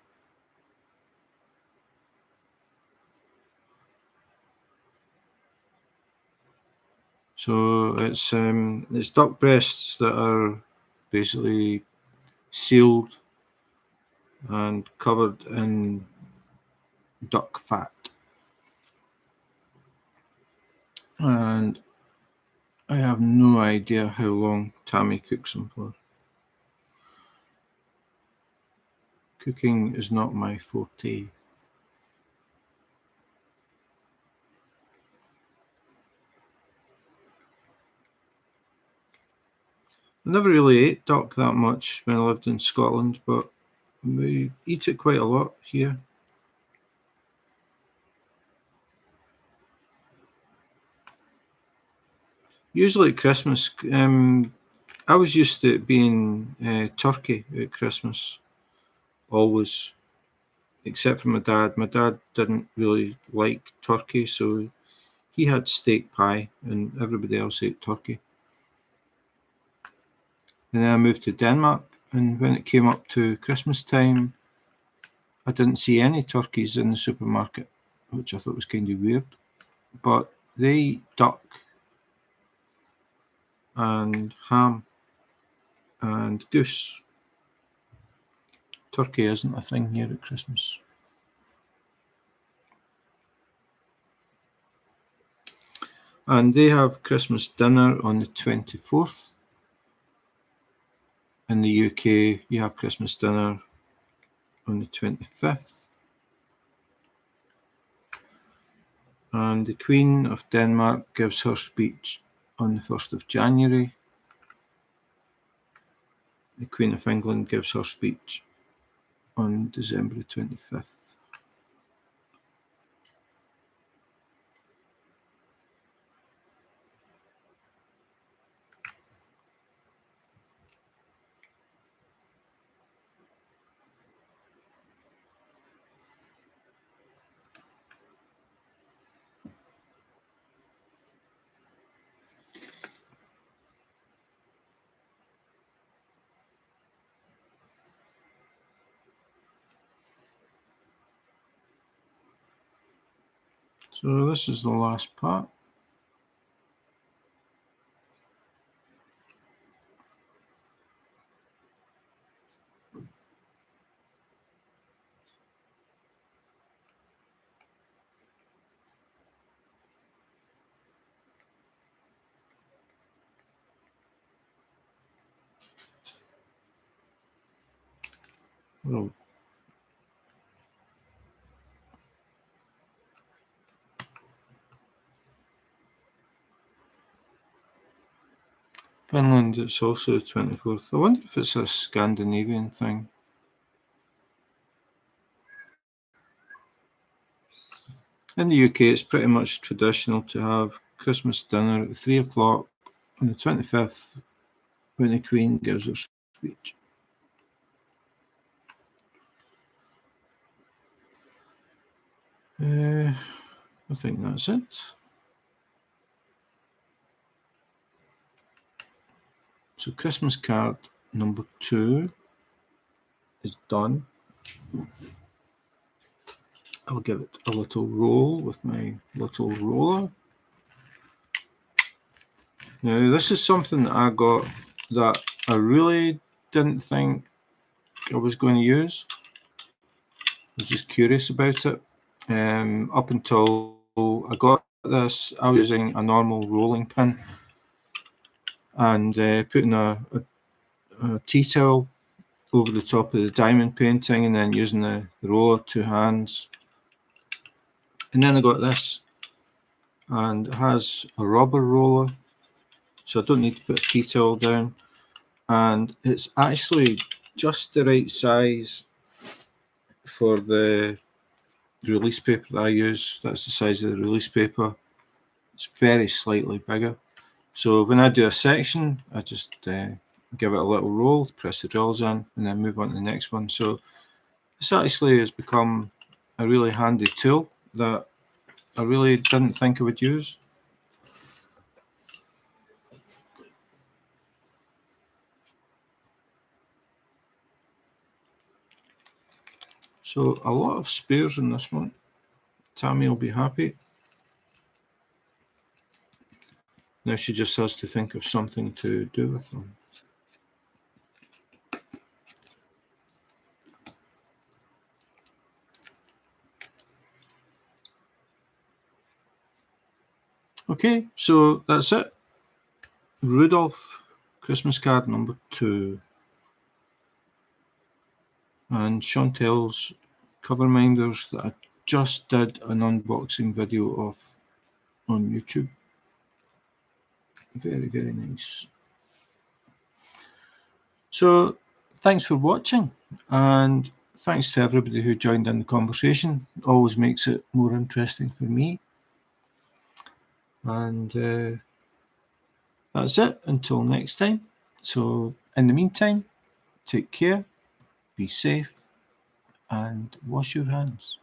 So it's duck breasts that are basically sealed and covered in duck fat. And I have no idea how long Tammy cooks them for. Cooking is not my forte. I never really ate duck that much when I lived in Scotland, but we eat it quite a lot here. Usually at Christmas, I was used to it being turkey at Christmas, always, except for my dad. My dad didn't really like turkey, so he had steak pie, and everybody else ate turkey. And then I moved to Denmark, and when it came up to Christmas time, I didn't see any turkeys in the supermarket, which I thought was kind of weird. But they eat duck and ham and goose. Turkey isn't a thing here at Christmas. And they have Christmas dinner on the 24th. In the UK, you have Christmas dinner on the 25th. And the Queen of Denmark gives her speech on the 1st of January. The Queen of England gives her speech on December 25th. So this is the last part. Well, Finland, it's also the 24th. I wonder if it's a Scandinavian thing. In the UK, it's pretty much traditional to have Christmas dinner at 3 o'clock on the 25th when the Queen gives her speech. I think that's it. So Christmas card number 2 is done. I'll give it a little roll with my little roller. Now this is something that I got that I really didn't think I was going to use. I was just curious about it. Up until I got this, I was using a normal rolling pin and putting a tea towel over the top of the diamond painting and then using the roller, 2 hands. And then I got this, and it has a rubber roller, so I don't need to put a tea towel down. And it's actually just the right size for the release paper that I use. That's the size of the release paper. It's very slightly bigger. So when I do a section, I just give it a little roll, press the drills in, and then move on to the next one. So This actually has become a really handy tool that I really didn't think I would use. So a lot of spares in this one. Tammy will be happy. Now she just has to think of something to do with them. Okay, so that's it. Rudolph, Christmas card number 2. And Chantel's cover minders that I just did an unboxing video of on YouTube. Very, very nice. So thanks for watching, and thanks to everybody who joined in the conversation. It always makes it more interesting for me. And that's it until next time. So in the meantime, take care, be safe, and wash your hands.